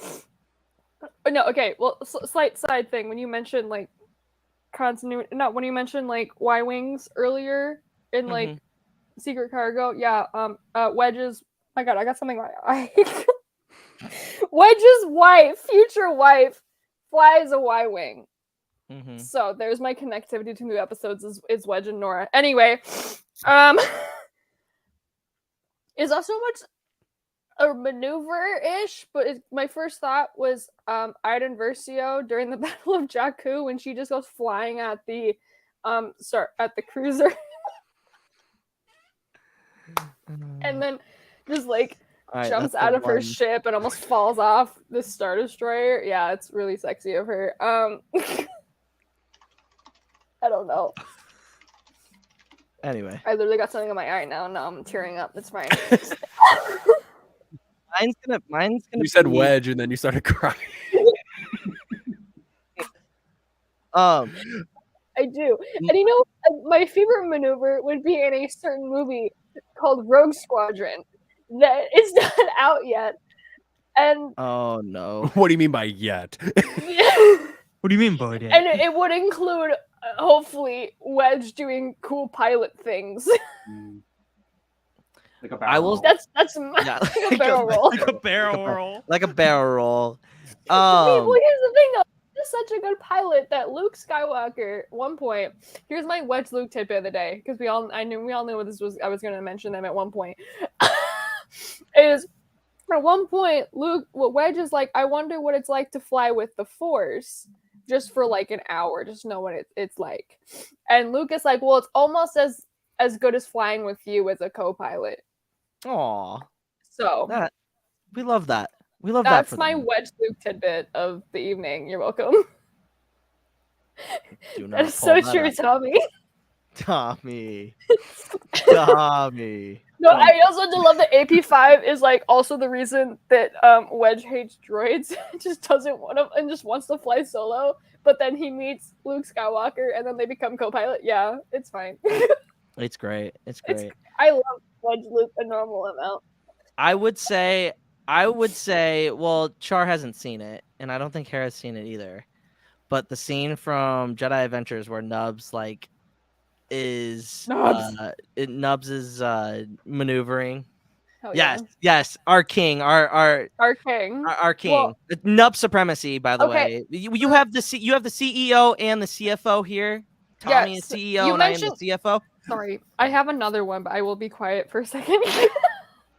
No, okay. Well, slight side thing. When you mentioned like continuity, not when you mentioned like Y wings earlier in like Secret Cargo. Yeah. Wedge's. My god, I got something. Wedge's wife, future wife, flies a Y wing. So there's my connectivity to new episodes is Wedge and Nora. Anyway, is also much a maneuver-ish, but my first thought was Iden Versio during the Battle of Jakku when she just goes flying at the cruiser. And then just like jumps out of her ship and almost falls off the Star Destroyer. Yeah, it's really sexy of her. I don't know. Anyway, I literally got something in my eye now. Now I'm tearing up. It's fine. Mine's gonna. You said Wedge, and then you started crying. I do. And you know, my favorite maneuver would be in a certain movie called Rogue Squadron that is not out yet. And oh no. What do you mean by yet? What do you mean, Bodie? And it would include hopefully Wedge doing cool pilot things. Like a barrel roll. That's like a barrel roll. Like a barrel roll. Like a barrel roll. Well, here's the thing though. He's such a good pilot that Luke Skywalker, at one point, here's my Wedge Luke tidbit of the day, because we all knew what this was. I was gonna mention them at one point. Is at one point, Wedge is like, I wonder what it's like to fly with the Force just for like an hour, just know what it's like. And Luke is like, well, it's almost as good as flying with you as a co-pilot. Aw. So we love that. We love that's that. my Wedge Luke tidbit of the evening. You're welcome. That's so true, Tommy. Tommy. No, I also do love that AP5 is like also the reason that Wedge hates droids. Just doesn't want to and just wants to fly solo. But then he meets Luke Skywalker and then they become co-pilot. Yeah, it's fine. It's great. It's great. I love Wedge Luke a normal amount. I would say, well, Char hasn't seen it, and I don't think Hereth's seen it either. But the scene from Jedi Adventures where Nubs is maneuvering. Oh, yes, our king, our king. Well, Nub supremacy, by the way. You have the CEO and the CFO here. Tommy is CEO and I am the CFO. Sorry, I have another one, but I will be quiet for a second.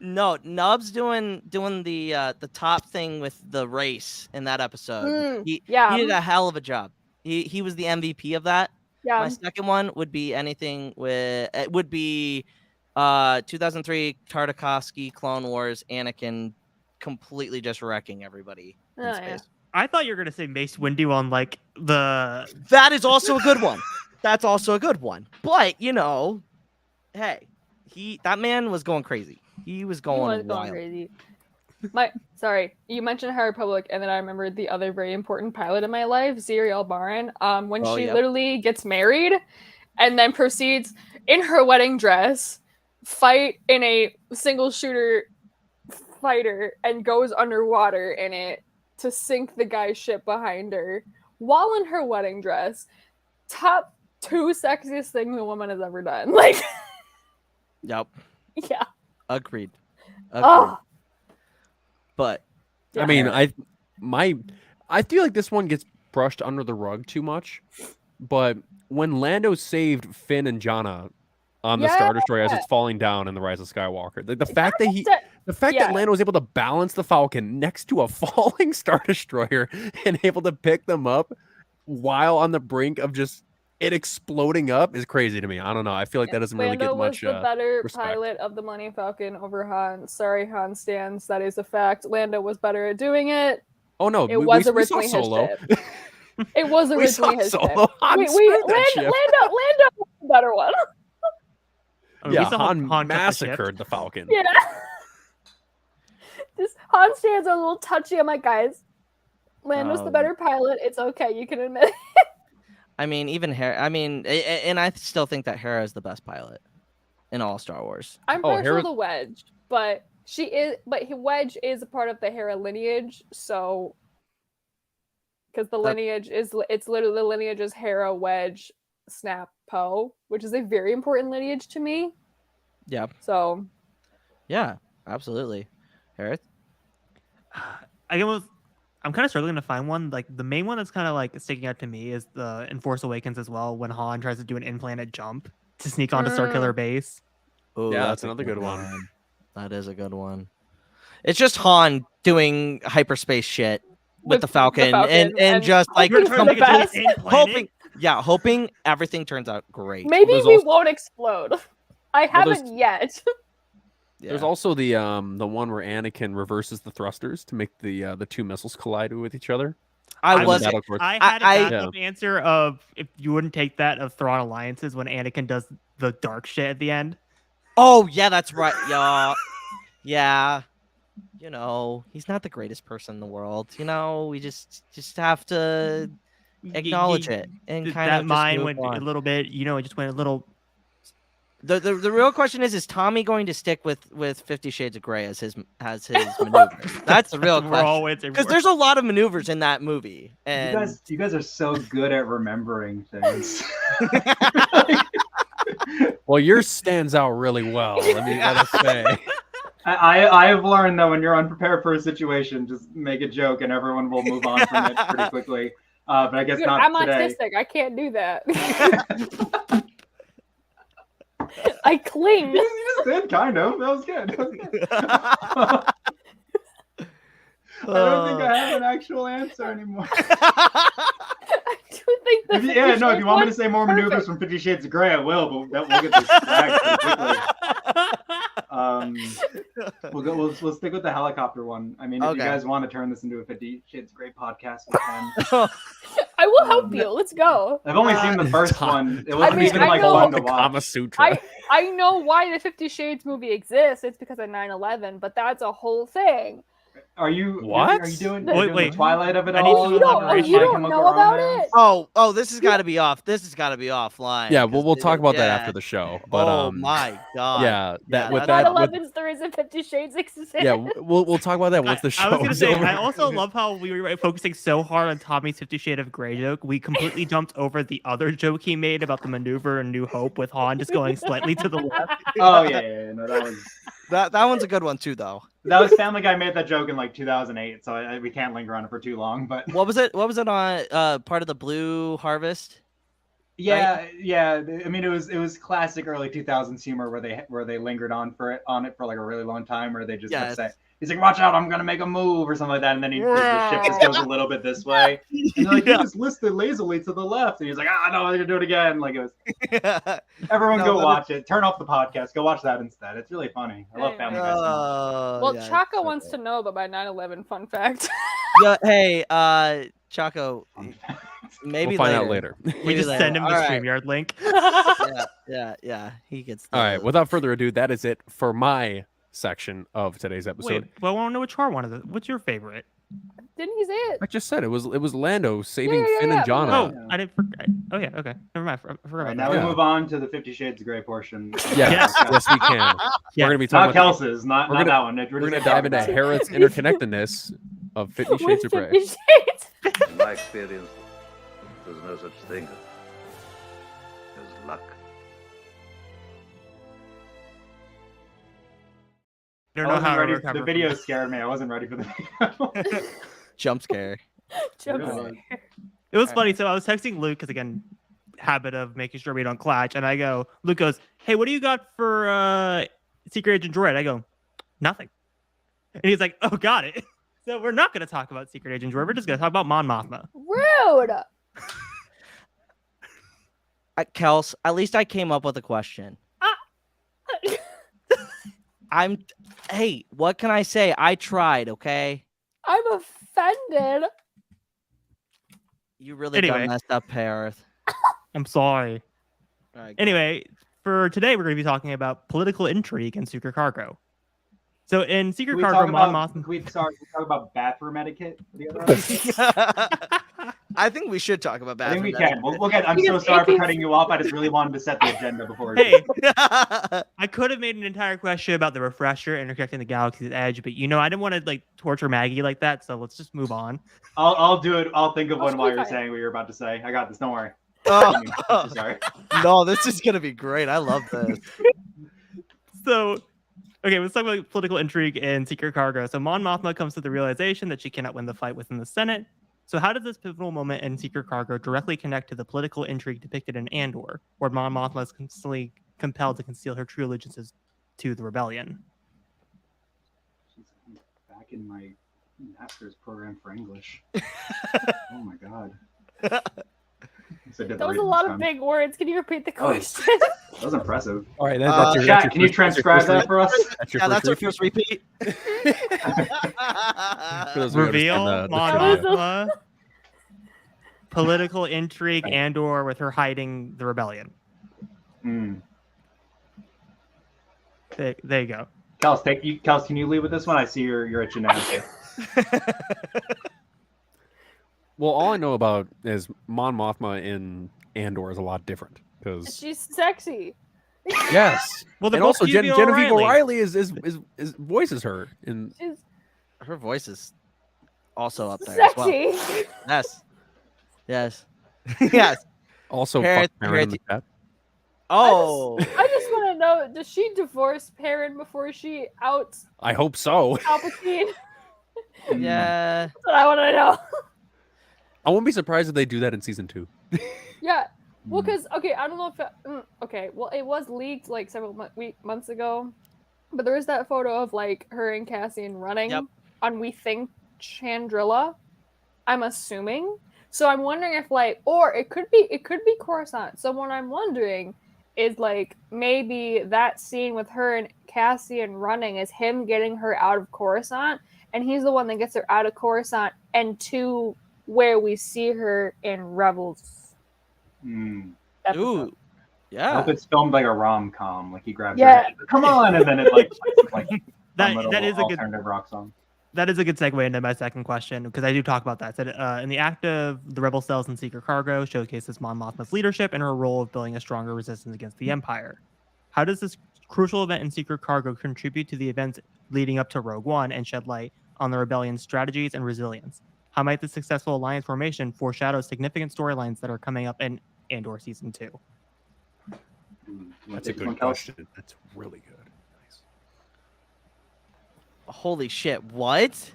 No, Nub's doing the top thing with the race in that episode. He did a hell of a job. He was the MVP of that. Yeah. My second one would be 2003 Tartakovsky Clone Wars, Anakin completely just wrecking everybody in space. Yeah. I thought you were gonna say Mace Windu on like the. That is also a good one. That's also a good one. But hey, that man was going crazy. He was going wild. Crazy. Sorry, you mentioned High Republic, and then I remembered the other very important pilot in my life, Ziriel Baran. When she literally gets married, and then proceeds in her wedding dress, fight in a single shooter fighter, and goes underwater in it to sink the guy's ship behind her, while in her wedding dress. Top 2 sexiest thing the woman has ever done. Like, yep. Yeah. Agreed. Oh. But I mean, I feel like this one gets brushed under the rug too much. But when Lando saved Finn and Janna on the Star Destroyer as it's falling down in the Rise of Skywalker, the fact that Lando was able to balance the Falcon next to a falling Star Destroyer and able to pick them up while on the brink of just it exploding up is crazy to me. I don't know. I feel like that doesn't really get much Lando was the better respect. pilot of the Millennium Falcon over Han. Sorry, Han stands. That is a fact. Lando was better at doing it. Oh no, It was we saw originally his Solo. ship. It was We saw originally his ship. Solo. Han screwed that ship. Lando was the better one. I mean, Yeah, we saw Han cut the ship. massacred the Falcon. Yeah. Just Han stands are a little touchy. I'm like, guys, Lando's the better pilot. It's okay. You can admit it. I mean, even and I still think that Hera is the best pilot in all Star Wars. I'm Oh, partial Hera- to Wedge, but Wedge is a part of the Hera lineage, so because the lineage is literally the lineage is Hera, Wedge, Snap, Poe, which is a very important lineage to me. Yeah. So. Yeah, absolutely. Hereth? I'm kind of struggling to find one. Like the main one that's kind of like sticking out to me is in Force Awakens as well, when Han tries to do an in-planet jump to sneak onto Starkiller Base. Ooh, Yeah, that's a another good one. That is a good one. It's just Han doing hyperspace shit with the Falcon, and just like hoping everything turns out great. Maybe we won't explode. I haven't yet. Yeah. There's also the one where Anakin reverses the thrusters to make the two missiles collide with each other. I had a backup answer of if you wouldn't take that of Thrawn Alliances when Anakin does the dark shit at the end. Oh yeah, that's right. Yeah, yeah. You know, he's not the greatest person in the world. You know, we just have to acknowledge it and kind of that mind went a little bit. You know, it just went a little. The real question is Tommy going to stick with 50 Shades of Grey as his maneuvers? That's the real question. Because there's a lot of maneuvers in that movie. And you guys are so good at remembering things. Well, yours stands out really well. Let us say. I have learned that when you're unprepared for a situation, just make a joke and everyone will move on from it pretty quickly. But I guess not today. I'm autistic. I can't do that. I cling. You just did, kind of. That was good. I don't think I have an actual answer anymore. I do think that. If you want me to say more maneuvers from 50 Shades of Grey, I will. But we'll get this back quickly. We'll stick with the helicopter one. I mean, if you guys want to turn this into a 50 Shades of Grey podcast, we can. I will help you. Let's go. I've only seen the first one. It wasn't even like fun to watch. I know why the 50 Shades movie exists. It's because of 9/11, but that's a whole thing. Are you what? Are you doing the Twilight of it all? You don't know about it? Oh, this has got to be off. This has got to be offline. Yeah, we'll talk about that after the show. But my god. Yeah, with 9/11's there is a 50 Shades exists. Yeah, we'll talk about that once the show. I was gonna say, I also love how we were focusing so hard on Tommy's 50 Shades of Grey joke. We completely jumped over the other joke he made about the maneuver in New Hope with Han just going slightly to the left. Oh yeah. No, that was. That one's a good one too, though. That was Family Guy made that joke in like 2008, so we can't linger on it for too long. But what was it? What was it on? Part of the Blue Harvest. Yeah, right? yeah. I mean, it was classic early 2000s humor where they lingered on it for like a really long time, where they just kept saying, he's like, "Watch out, I'm gonna make a move" or something like that, and then the ship just goes a little bit this way, and they're like, "You just listed lazily to the left," and he's like, "Ah, no, I'm gonna do it again." Like it was. Everyone go watch it. Turn off the podcast. Go watch that instead. It's really funny. I love Family Guy. Well, Chaco wants to know about my 9/11 fun fact. Yeah, hey, Chaco. Maybe we'll find out later. We just send him the StreamYard link. Yeah. He gets. All right. Without further ado, that is it for my section of today's episode. Wait, well, I want to know what Char wanted. What's your favorite? Didn't he say it? I just said it was Lando saving Finn and Jannah. Oh, I didn't forget. Oh yeah, okay. Never mind. I forgot about now that. we move on to the 50 Shades of Grey portion. Yes, we can. We're gonna be talking about Kels's, not that one. We're gonna dive into Hereth's interconnectedness of 50 Shades of Grey. In my experience, there's no such thing as luck. I don't know how ready. The video scared me. I wasn't ready for the video. Jump scare. It was funny. So I was texting Luke because again, habit of making sure we don't clash, and I go, Luke goes, "Hey, what do you got for Secret Agent Droid?" I go, "Nothing," and he's like, "Oh, got it." So we're not going to talk about Secret Agent Droid. We're just going to talk about Mon Mothma. Rude. Kels, at least I came up with a question. Hey, what can I say? I tried, okay? I'm offended. You really done messed up, Hereth. I'm sorry. Right, anyway, for today, we're going to be talking about political intrigue in Secret Cargo. So in Secret Cargo, Mon Mothma... Can we talk about bathroom etiquette? I think we should talk about bathroom etiquette. I think we can. We'll get. I'm so sorry for cutting you off. I just really wanted to set the agenda before. Hey, I could have made an entire question about the refresher interconnecting the galaxy's edge, but I didn't want to like torture Maggie like that. So let's just move on. I'll do it. I'll think of one while you're saying what you're about to say. I got this. Don't worry. Oh, sorry. No, this is gonna be great. I love this. So. Okay, let's talk about political intrigue in Secret Cargo. So Mon Mothma comes to the realization that she cannot win the fight within the Senate. So how does this pivotal moment in Secret Cargo directly connect to the political intrigue depicted in Andor, where Mon Mothma is constantly compelled to conceal her true allegiances to the rebellion? Back in my master's program for English. Oh my god. That was a lot of big words. Can you repeat the question? That was impressive. All right, can you transcribe that for us? That's our first repeat. Reveal Mon Mothma. Political intrigue Andor with her hiding the rebellion. There you go. Kels, can you lead with this one? I see you're itching now. Well, all I know about is Mon Mothma in Andor is a lot different because she's sexy. Yes. Well, and also Genevieve O'Reilly is voices her in. Her voice is also up there sexy. As well. Yes. Yes. Also, Hereth in the chat. Oh. I just want to know: does she divorce Perrin before she outs? I hope so. Palpatine. Yeah. That's what I want to know. I wouldn't be surprised if they do that in season 2. Yeah. Well, because, okay, I don't know if... okay, well, it was leaked, like, several months ago. But there is that photo of, like, her and Cassian running on, we think, Chandrilla. I'm assuming. So I'm wondering if, like... Or it could be Coruscant. So what I'm wondering is, like, maybe that scene with her and Cassian running is him getting her out of Coruscant. And he's the one that gets her out of Coruscant and to... where we see her in Rebels. Ooh, yeah. I hope it's filmed like a rom-com. Like he grabs her head, come on, and then it like that is a good alternative rock song. That is a good segue into my second question because I do talk about that. So, in the act of the Rebel cells in Secret Cargo showcases Mon Mothma's leadership and her role of building a stronger resistance against the Empire. How does this crucial event in Secret Cargo contribute to the events leading up to Rogue One and shed light on the rebellion's strategies and resilience? How might the successful alliance formation foreshadow significant storylines that are coming up in Andor Season 2? That's a good question. That's really good. Nice. Holy shit, what?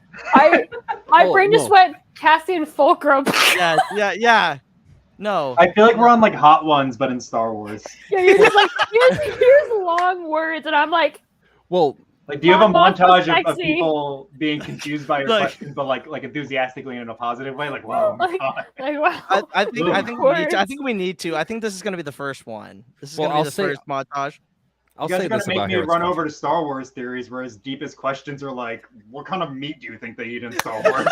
My brain just went Cassian Fulcrum. Yeah. No. I feel like we're on like Hot Ones, but in Star Wars. Yeah, you're just like, here's long words, and I'm like... Well... Like, do you have a montage of people being confused by your questions, but like enthusiastically in a positive way? Like, whoa, wow. I think we need to. I think this is going to be the first one. This is going to be the first montage. You guys are going to make me run over to Star Wars theories, where his deepest questions are like, what kind of meat do you think they eat in Star Wars?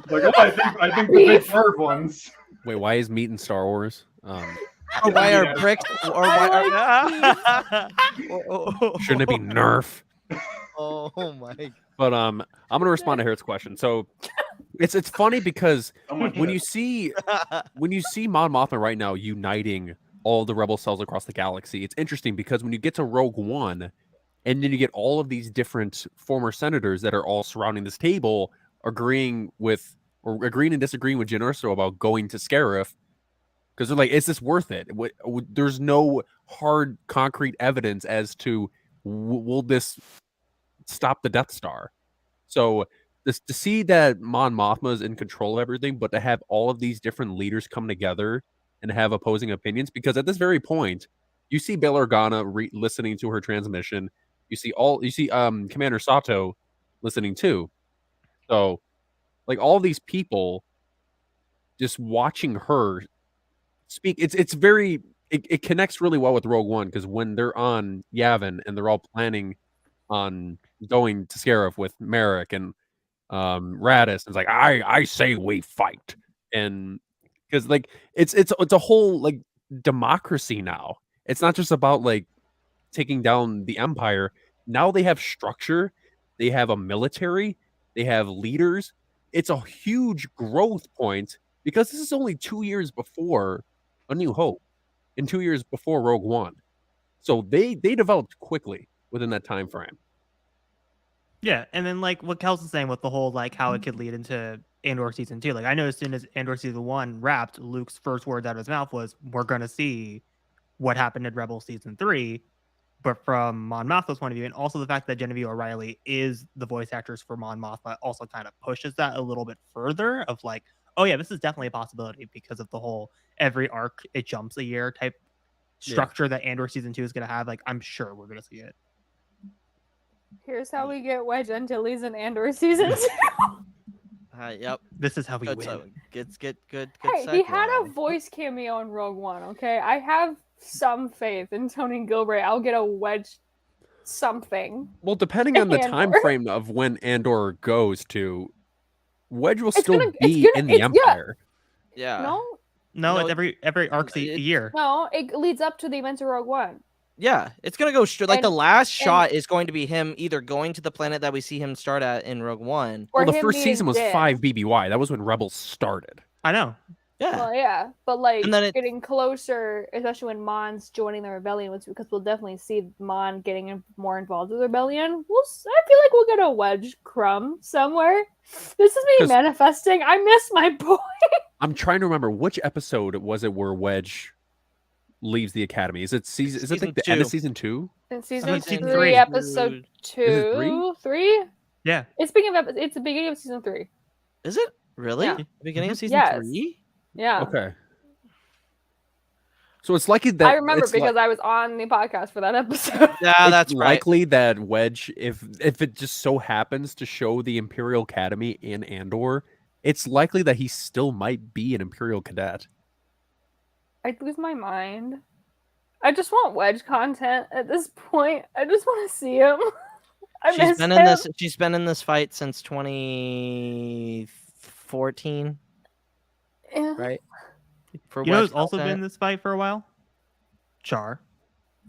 Like, oh, I think the big bird ones. Wait, why is meat in Star Wars? Or why are bricks? Or why shouldn't it be Nerf? Oh my! But I'm gonna respond to Hereth's question. So it's funny because when you see Mon Mothma right now uniting all the rebel cells across the galaxy, it's interesting because when you get to Rogue One, and then you get all of these different former senators that are all surrounding this table, agreeing and disagreeing with Jyn Erso about going to Scarif. Because they're like, is this worth it? There's no hard, concrete evidence as to will this stop the Death Star. So to see that Mon Mothma is in control of everything, but to have all of these different leaders come together and have opposing opinions, because at this very point, you see Bail Organa listening to her transmission. You see Commander Sato listening too. So, like all these people just watching her speak. It's very it connects really well with Rogue One because when they're on Yavin and they're all planning on going to Scarif with Merrick and Radis, it's like I say we fight, and because like it's a whole like democracy now. It's not just about like taking down the Empire. Now they have structure, they have a military, they have leaders. It's a huge growth point because this is only 2 years before A New Hope and 2 years before Rogue One. So they developed quickly within that time frame. Yeah, and then like what Kels is saying with the whole like how it could lead into Andor season 2. Like I know as soon as Andor season 1 wrapped, Luke's first words out of his mouth was, "We're gonna see what happened in Rebel season 3." But from Mon Mothma's point of view, and also the fact that Genevieve O'Reilly is the voice actress for Mon Mothma, also kind of pushes that a little bit further. Of like, oh yeah, this is definitely a possibility because of the whole every arc it jumps a year type structure that Andor season 2 is gonna have. Like I'm sure we're gonna see it. Here's how we get Wedge Antilles in Andor season 2. Yep. This is how we Good. win. So, good. Hey, he had a voice cameo in Rogue One, okay? I have some faith in Tony Gilroy. I'll get a Wedge something. Well, depending on the Andor. time frame of when Andor goes to, Wedge will It's still gonna- be in the it's- Empire. Yeah. No, No, No, it's every arc's a year. no, it leads up to the events of Rogue One. Yeah, it's gonna go straight. Like the And- last shot is going to be him either going to the planet that we see him start at in Rogue One. Or Well, the him first being season was dead. 5 BBY. That was when Rebels started. I know. Yeah. Well, yeah, but like And then it- getting closer, especially when Mon's joining the rebellion, because we'll definitely see Mon getting more involved with the rebellion. I feel like we'll get a Wedge crumb somewhere. This is me 'Cause- manifesting. I miss my boy. I'm trying to remember which episode was it where Wedge leaves the academy. Is it season? Is it Season like the end of 2. season 2? In season Season 3, three. episode 2, it three? 3. Yeah. It's the beginning of season 3. Is it really? Yeah. The beginning of season Yes. 3? Yeah. Okay. So it's likely that I remember it's because I was on the podcast for that episode. Yeah, it's that's right. likely that Wedge, if it just so happens to show the Imperial Academy in Andor, it's likely that he still might be an Imperial cadet. I'd lose my mind. I just want Wedge content at this point. I just want to see him. I miss him. She's been in this fight since 2014, Yeah. right? For You know Wedge who's also content. been in this fight for a while? Char.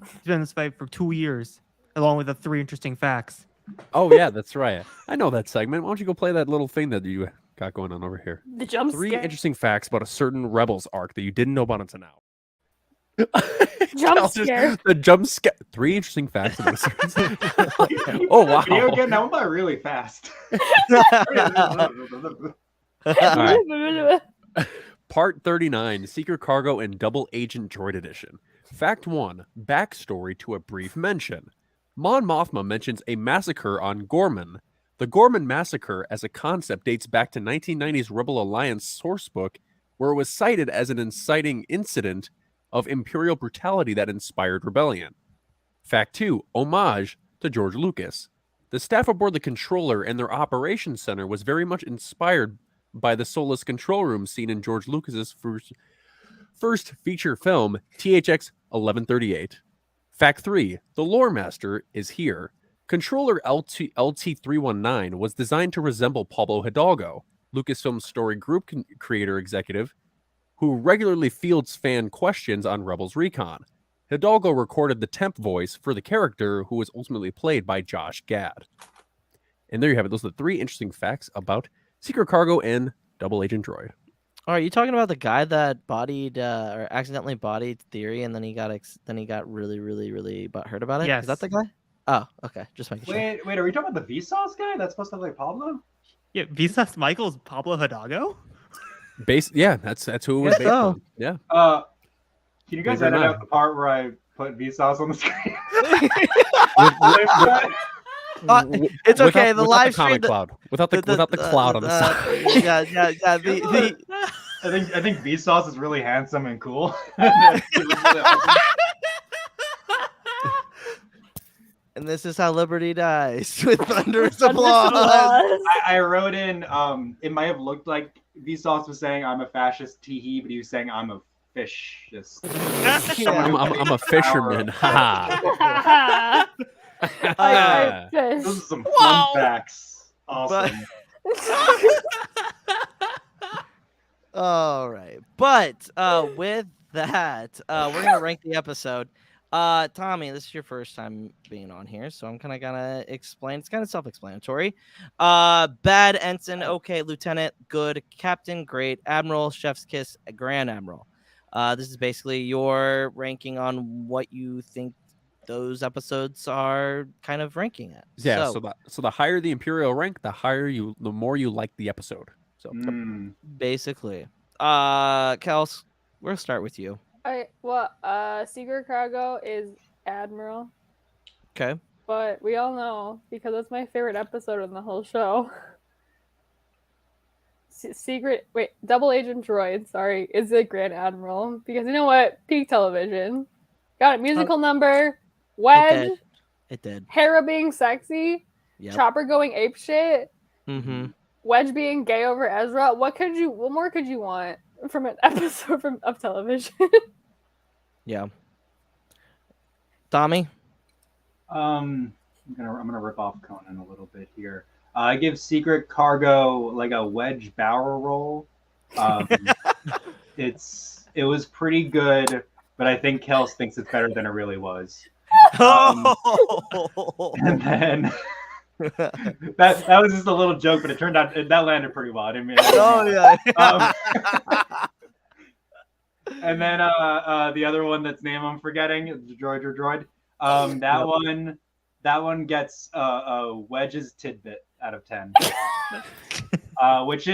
He's been in this fight for 2 years, along with the 3 interesting facts. Oh yeah, that's right. I know that segment. Why don't you go play that little thing that you got going on over here? The jump 3 scare. interesting facts about a certain Rebels arc that you didn't know about until now. Jump Kels just- scare. The jump scare. 3 interesting facts about a certain. Oh wow! Video game that went by really fast. All right. Part 39, Secret Cargo and Double Agent Droid Edition. Fact 1, backstory to a brief mention. Mon Mothma mentions a massacre on Gorman. The Gorman massacre as a concept dates back to 1990's Rebel Alliance sourcebook, where it was cited as an inciting incident of Imperial brutality that inspired rebellion. Fact 2, homage to George Lucas. The staff aboard the controller and their operations center was very much inspired by the soulless control room seen in George Lucas's first feature film, THX 1138. Fact 3, the lore master is here. Controller LT319 was designed to resemble Pablo Hidalgo, Lucasfilm's story group creator executive, who regularly fields fan questions on Rebels Recon. Hidalgo recorded the temp voice for the character, who was ultimately played by Josh Gad. And there you have it. Those are the 3 interesting facts about Secret Cargo and Double Agent Droid. Oh, are you talking about the guy that bodied or accidentally bodied Theory, and then he got really butthurt about it? Yes. Is that the guy? Oh, okay. Just making sure. Wait, are we talking about the Vsauce guy? That's supposed to look like Pablo? Yeah, Visas Michael's Pablo Hidalgo? Yeah, that's who it was Guess based so. on. Yeah. Can you guys Believe it or edit not. out the part where I put Vsauce on the screen? It's okay. Without The live the stream. comic cloud. Without the cloud on the side. Yeah. The I think Vsauce is really handsome and cool. and this is how Liberty dies with thunderous Thunderous applause. applause. I wrote in, it might have looked like Vsauce was saying I'm a fascist, teehee, but he was saying I'm a fish. Just I'm a fisherman. Ha. I fish. Those are some fun facts. Awesome. All right, but with that, we're gonna rank the episode. Tommy, this is your first time being on here, so I'm kind of gonna explain. It's kind of self-explanatory. Bad ensign, okay. Lieutenant, good. Captain, great. Admiral, chef's kiss. Grand Admiral. This is basically your ranking on what you think those episodes are kind of ranking at. Yeah. So the higher the Imperial rank, the more you like the episode. So basically, Kels, we'll start with you. Secret Cargo is Admiral. Okay. But we all know, because it's my favorite episode in the whole show. Double Agent Droid, sorry, is the Grand Admiral. Because you know what? Peak television. Got a musical number. Wedge. It did. Hera being sexy. Yep. Chopper going apeshit. Mm-hmm. Wedge being gay over Ezra. What more could you want from an episode of television? Yeah. Tommy? I'm gonna rip off Conan a little bit here. I give Secret Cargo like a Wedge barrel roll. It was pretty good, but I think Kels thinks it's better than it really was. And then that was just a little joke, but it turned out that landed pretty well. I didn't mean. And then the other one that's name I'm forgetting, Droid. That one gets a Wedge's tidbit out of 10, which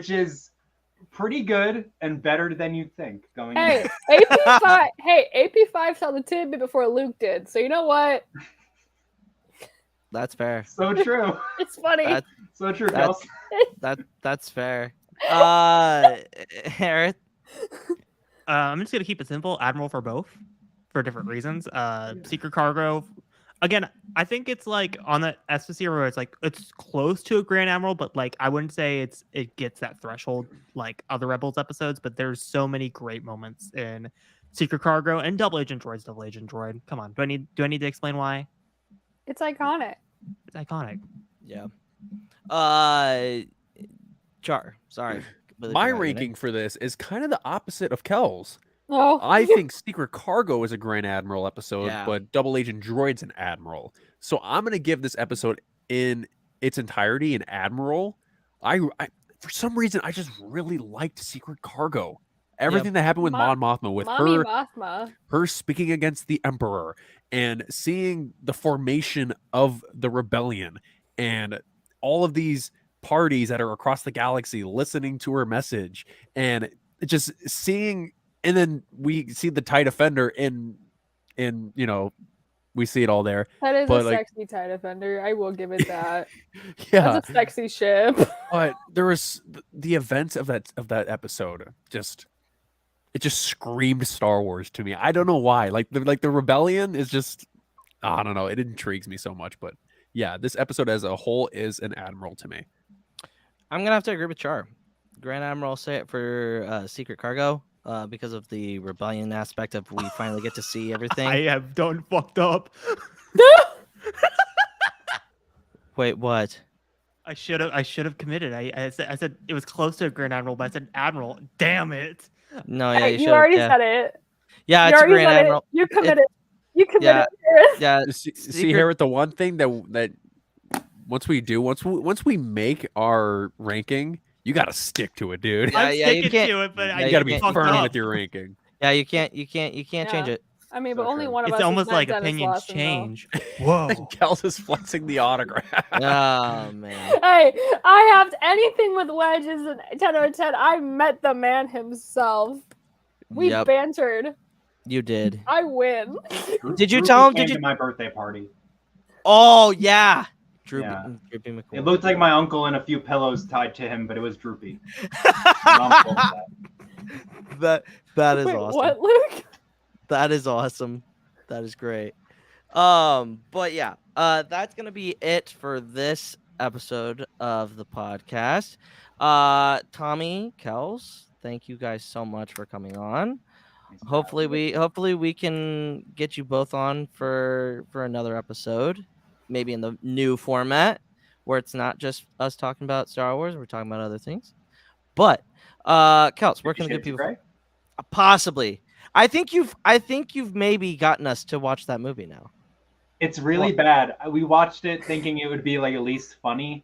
is pretty good and better than you'd think going. Hey, AP5. Hey, AP5 saw the tidbit before Luke did. So you know what? That's fair. So true. It's funny. So true, Kels. That's fair. Hereth? I'm just gonna keep it simple. Admiral for both, for different reasons. Secret Cargo, again, I think it's like on the SSC where it's like it's close to a Grand Admiral, but like I wouldn't say it gets that threshold like other Rebels episodes. But there's so many great moments in Secret Cargo and Double Agent Droid. Come on, do I need to explain why? It's iconic. It's iconic. Yeah. Char, sorry. My ranking for this is kind of the opposite of Kels. Oh. I think Secret Cargo is a Grand Admiral episode, Yeah. but Double Agent Droid's an Admiral. So I'm going to give this episode in its entirety an Admiral. I for some reason, I just really liked Secret Cargo. Everything that happened with Mon Mothma, with her speaking against the Emperor and seeing the formation of the rebellion and all of these parties that are across the galaxy listening to her message and just seeing, and then we see the TIE Defender in we see it all there. That is a sexy TIE Defender. I will give it that. Yeah, that's a sexy ship. But there was the events of that episode it just screamed Star Wars to me. I don't know why. Like the rebellion is just, I don't know. It intrigues me so much. But yeah, this episode as a whole is an Admiral to me. I'm gonna have to agree with Char. Grand Admiral say it for Secret Cargo because of the rebellion aspect of we finally get to see everything. I have done fucked up. Wait, what? I should have committed. I said it was close to a Grand Admiral, but I said Admiral. Damn it. No, yeah, you already said it. Yeah, it's a Grand Admiral. You committed. You committed. Yeah. See here with the one thing that once we make our ranking, you got to stick to it, dude. Yeah, you can't to it, but you got to be firm with your ranking. Yeah, you can't change it. I mean, but only one of us. It's almost like opinions change. Whoa. Kels is flexing the autograph. Oh man. Hey, I have anything with Wedge is a 10 out of 10. I met the man himself. We bantered. You did. I win. Did you tell him? Did you? To my birthday party. Oh yeah. Droopy McCoy. It looked like my uncle and a few pillows tied to him, but it was Droopy. That is awesome. What, Luke? That is awesome. That is great. But yeah, that's gonna be it for this episode of the podcast. Tommy, Kels, thank you guys so much for coming on. hopefully we can get you both on for another episode, maybe in the new format where it's not just us talking about Star Wars, we're talking about other things. But Kels, where can the good people possibly? I think you've maybe gotten us to watch that movie now. It's really bad. We watched it thinking it would be like at least funny.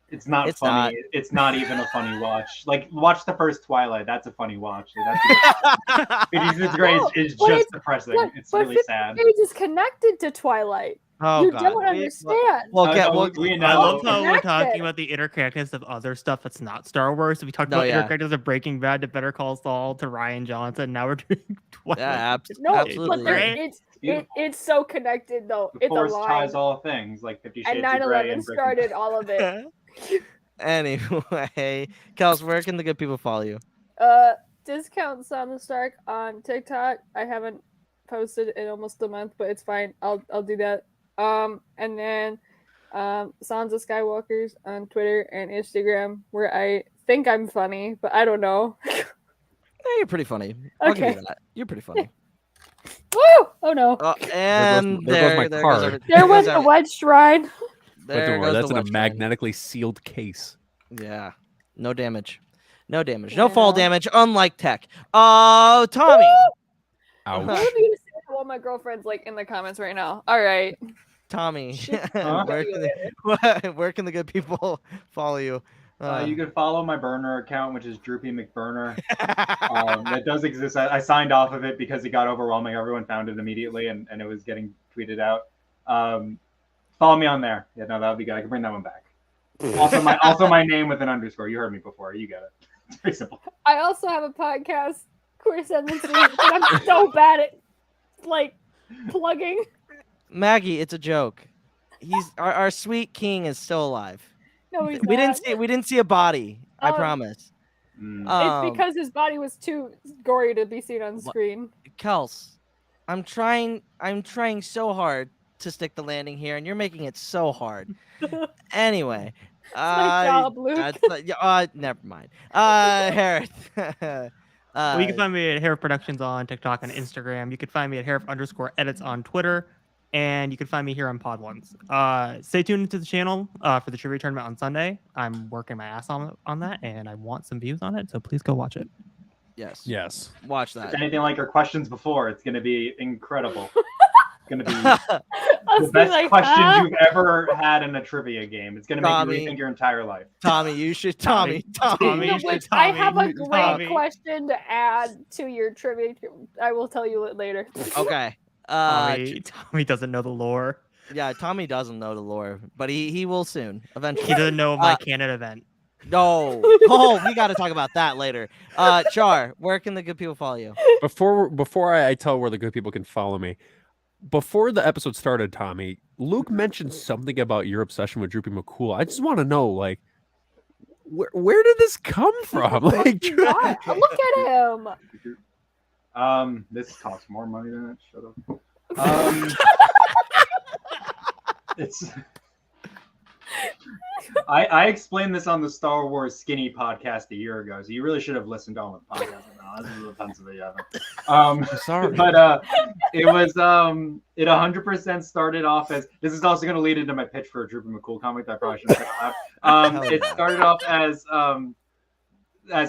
It's not funny. It's not even a funny watch. Like, watch the first Twilight. That's a funny watch. It's great. It's just depressing. It's really sad. It's just connected to Twilight. Oh, you God. don't understand. I love how we're talking about the interconnectedness of other stuff that's not Star Wars. We talked about interconnectedness of Breaking Bad to Better Call Saul to Ryan Johnson. Now we're doing Twilight. Yeah, absolutely. But it's so connected though. The it's Force a line. ties all things, like 50 Shades and of Grey 9/11 started all of it. Anyway, Kels, where can the good people follow you? Discount Sound Stark on TikTok. I haven't posted in almost a month, but it's fine. I'll do that. And then Sons of Skywalkers on Twitter and Instagram, where I think I'm funny, but I don't know. Yeah, you're pretty funny. I'll give you that. You're pretty funny. Woo! Oh no! And there goes there was the wedge shrine. That's in a magnetically sealed case. Yeah, no damage, no fall damage. Unlike tech. Oh, Tommy. Ouch. What are you gonna say to all my girlfriends like in the comments right now? All right, Tommy. Where can the good people follow you? You can follow my burner account, which is Droopy McBurner. That does exist. I signed off of it because it got overwhelming. Everyone found it immediately, and it was getting tweeted out. Follow me on there. Yeah, no, that would be good. I can bring that one back. Also my name with an underscore. You heard me before. You get it. It's very simple. I also have a podcast, Queer Sentences, and I'm so bad at like plugging. Maggie, it's a joke. He's our sweet king is still alive. No, he's we not. didn't see a body. I promise. It's because his body was too gory to be seen on screen. Kels, I'm trying so hard to stick the landing here, and you're making it so hard. Anyway, my job, Luke. Never mind. Hereth. Well, you can find me at Hereth Productions on TikTok and Instagram. You can find me at Hereth_edits on Twitter. And you can find me here on Pod Ones. Stay tuned to the channel for the trivia tournament on Sunday. I'm working my ass on that, and I want some views on it, so please go watch it. Yes. Watch that. If anything like your questions before, it's going to be incredible. It's going to be the best questions you've ever had in a trivia game. It's going to make you rethink your entire life. Tommy, you should. Tommy. I have a great question to add to your trivia. I will tell you it later. Okay. Tommy doesn't know the lore. Yeah, Tommy doesn't know the lore, but he will soon. Eventually, he doesn't know my canon event. No. We got to talk about that later. Char, where can the good people follow you? Before I tell where the good people can follow me, before the episode started, Tommy, Luke mentioned something about your obsession with Droopy McCool. I just want to know, like, where did this come from? Like, look at him. This costs more money than it should have. I explained this on the Star Wars Skinny podcast a year ago, so you really should have listened on the podcast. No, this is offensive if you haven't. Sorry, but it was it 100% started off as, this is also going to lead into my pitch for a Droopy McCool comic that I probably shouldn't have. It started off as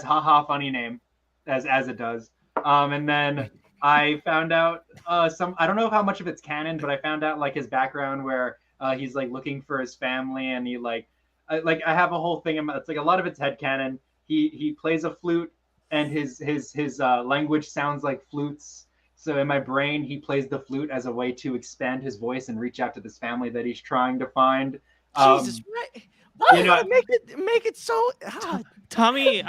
haha funny name, as it does. And then I found out I don't know how much of it's canon, but I found out like his background where he's like looking for his family, and he I have a whole thing. It's like a lot of it's headcanon. He plays a flute, and his language sounds like flutes. So in my brain, he plays the flute as a way to expand his voice and reach out to this family that he's trying to find. Jesus, right? Make it so. Tommy,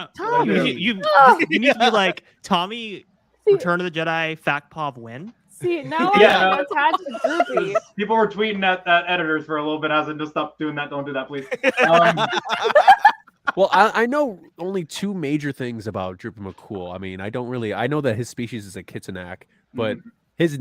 you need to be like Tommy. Return of the Jedi, Fact Pov win. See, now I'm attached to Droopy. People were tweeting at editors for a little bit. I was just stop doing that. Don't do that, please. Well, I know only two major things about Droopy McCool. I mean, I know that his species is a Kittinak, but his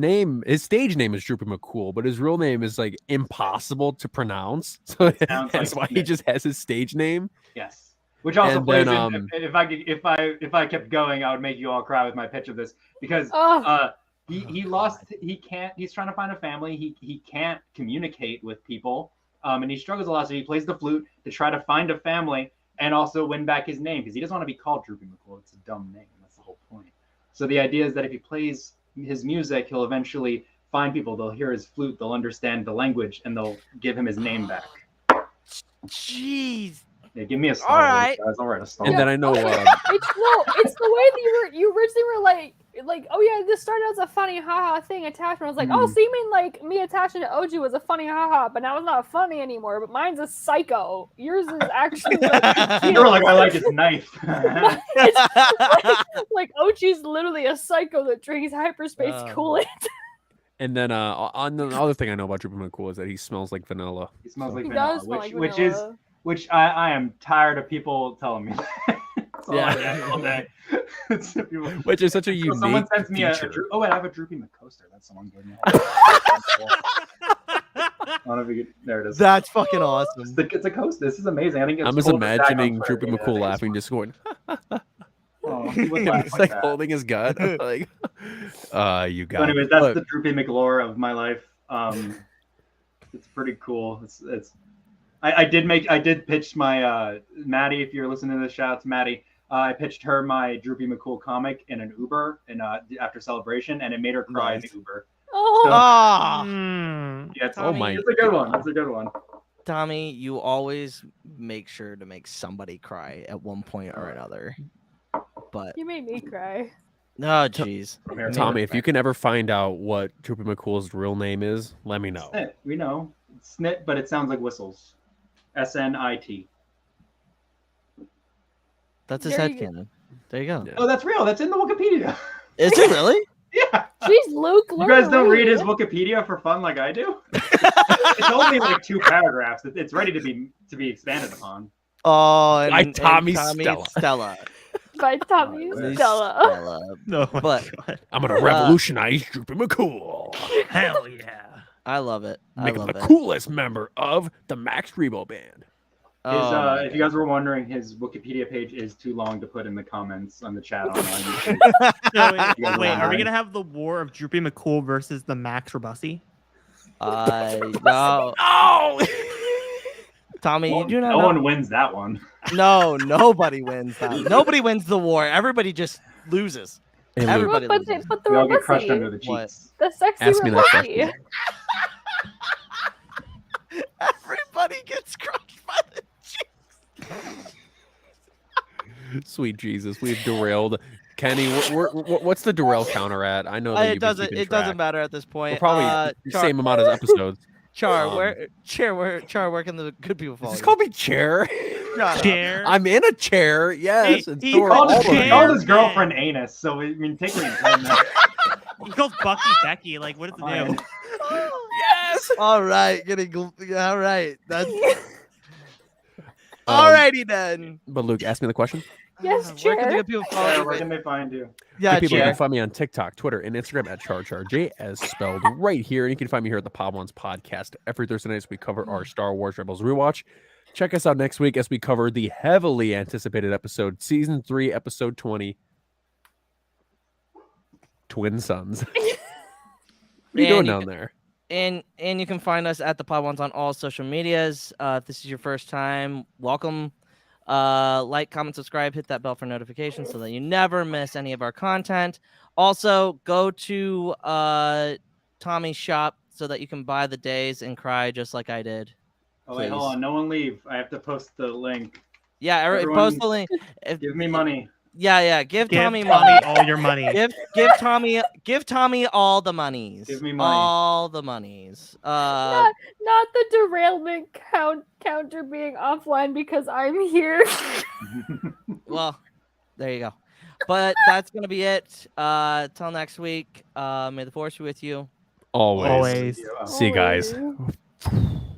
stage name is Droopy McCool, but his real name is like impossible to pronounce. So that's why he just has his stage name. Yes. Which also And plays then, in, if I kept going, I would make you all cry with my pitch of this because he's trying to find a family. He can't communicate with people. And he struggles a lot, so he plays the flute to try to find a family and also win back his name because he doesn't want to be called Droopy McCool. It's a dumb name. That's the whole point. So the idea is that if he plays his music, he'll eventually find people. They'll hear his flute, they'll understand the language, and they'll give him his name back. Jeez. Yeah, give me a star. All right. Guys. I'll write a star. And then I know. It's the way that you originally were like, oh yeah, this started as a funny haha thing attachment. I was like, oh, so you mean like me attaching to OG was a funny haha, but now it's not funny anymore. But mine's a psycho. Yours is actually You're like, I like his knife. like OG's literally a psycho that drinks hyperspace Kool-Aid. And then on the other thing I know about Droopy McCool is that he smells like vanilla. He smells like He vanilla, does smell like which vanilla. is I am tired of people telling me that. That's all I get all day. People, Which is such a unique someone sends me feature. oh wait, I have a Droopy McCoaster. That's someone gave me. There it is. That's fucking awesome. It's a coaster. This is amazing. I think it's I'm just cool to back on imagining fire. Droopy Yeah, McCool it's laughing, just going. Oh, he would laugh He's like like that. holding his gut. Like, you got. So anyways, it. that's Look, the Droopy McLore of my life. It's pretty cool. I did pitch my Maddie. If you're listening to this, shout out to Maddie. I pitched her my Droopy McCool comic in an Uber and after celebration, and it made her cry in the Uber. Oh, So, Ah. oh my! It's a good one. It's a good one. Tommy, you always make sure to make somebody cry at one point or another. But you made me cry. oh, jeez. Tommy, if you can ever find out what Droopy McCool's real name is, let me know. Snit, we know. It's Snit, but it sounds like whistles. SNIT. That's his There you headcanon. There you go. Yeah. Oh, that's real. That's in the Wikipedia. Is it really? Yeah. Jeez, Luke. You guys don't read his Wikipedia for fun like I do? It's only like 2 paragraphs. It's ready to be expanded upon. Oh, and, By Tommy Stella. By Tommy Miss Stella. No, But I'm gonna revolutionize Droopy McCool. hell yeah. I love it. I Make him love the it. coolest member of the Max Rebo band. Oh, If you guys were wondering, his Wikipedia page is too long to put in the comments on the chat on YouTube. So, wait, are we gonna have the war of Droopy McCool versus the Max Robussi? no. Oh! Tommy, Well, you do not no know. one wins that one. No, nobody wins that. Nobody wins the war. Everybody just loses. Hey, Luke, Everybody But loses. the We all get crushed under Robussi, the What? cheeks. the sexy Ask me that Robussi. Everybody gets crushed by the Sweet Jesus, we've derailed. Kenny, what's the derail counter at? I know that It doesn't. It doesn't matter at this point. We're probably the Char, same amount of episodes. Char, Um, where can the good people follow? Just you? call me Chair. Shut up. Chair. I'm in a chair. Yes. He- and he so are called all He of them. Chair. called his girlfriend Anus, so I mean, take what he's saying there. He calls Bucky Becky. Like, what does it do? Yes. All right, all right. That's alrighty then. But Luke, ask me the question. Yes, Where can the Chair. good people follow Yeah, you? where can they find you? Yeah, People Chair. can find me on TikTok, Twitter, and Instagram at CharCharJ, as spelled right here. And you can find me here at the Pod Ones podcast. Every Thursday night, we cover our Star Wars Rebels rewatch. Check us out next week as we cover the heavily anticipated episode, Season 3, Episode 20, Twin Sons. What are you And doing you down can- there? And you can find us at the Pod Ones on all social medias. If this is your first time, welcome. Like, comment, subscribe, hit that bell for notifications so that you never miss any of our content. Also, go to Tommy's shop so that you can buy the days and cry just like I did. Oh wait, hold Please. on. No one leave. I have to post the link. Yeah, Everyone- post the link. Give me money. Yeah, give Tommy Tommy money. all your money. Give Tommy all the monies. Give me money. All the monies. Not the derailment counter being offline because I'm here. Well, there you go. But that's gonna be it. Till next week. May the force be with you. Always. Always. Yeah. See you guys. Always.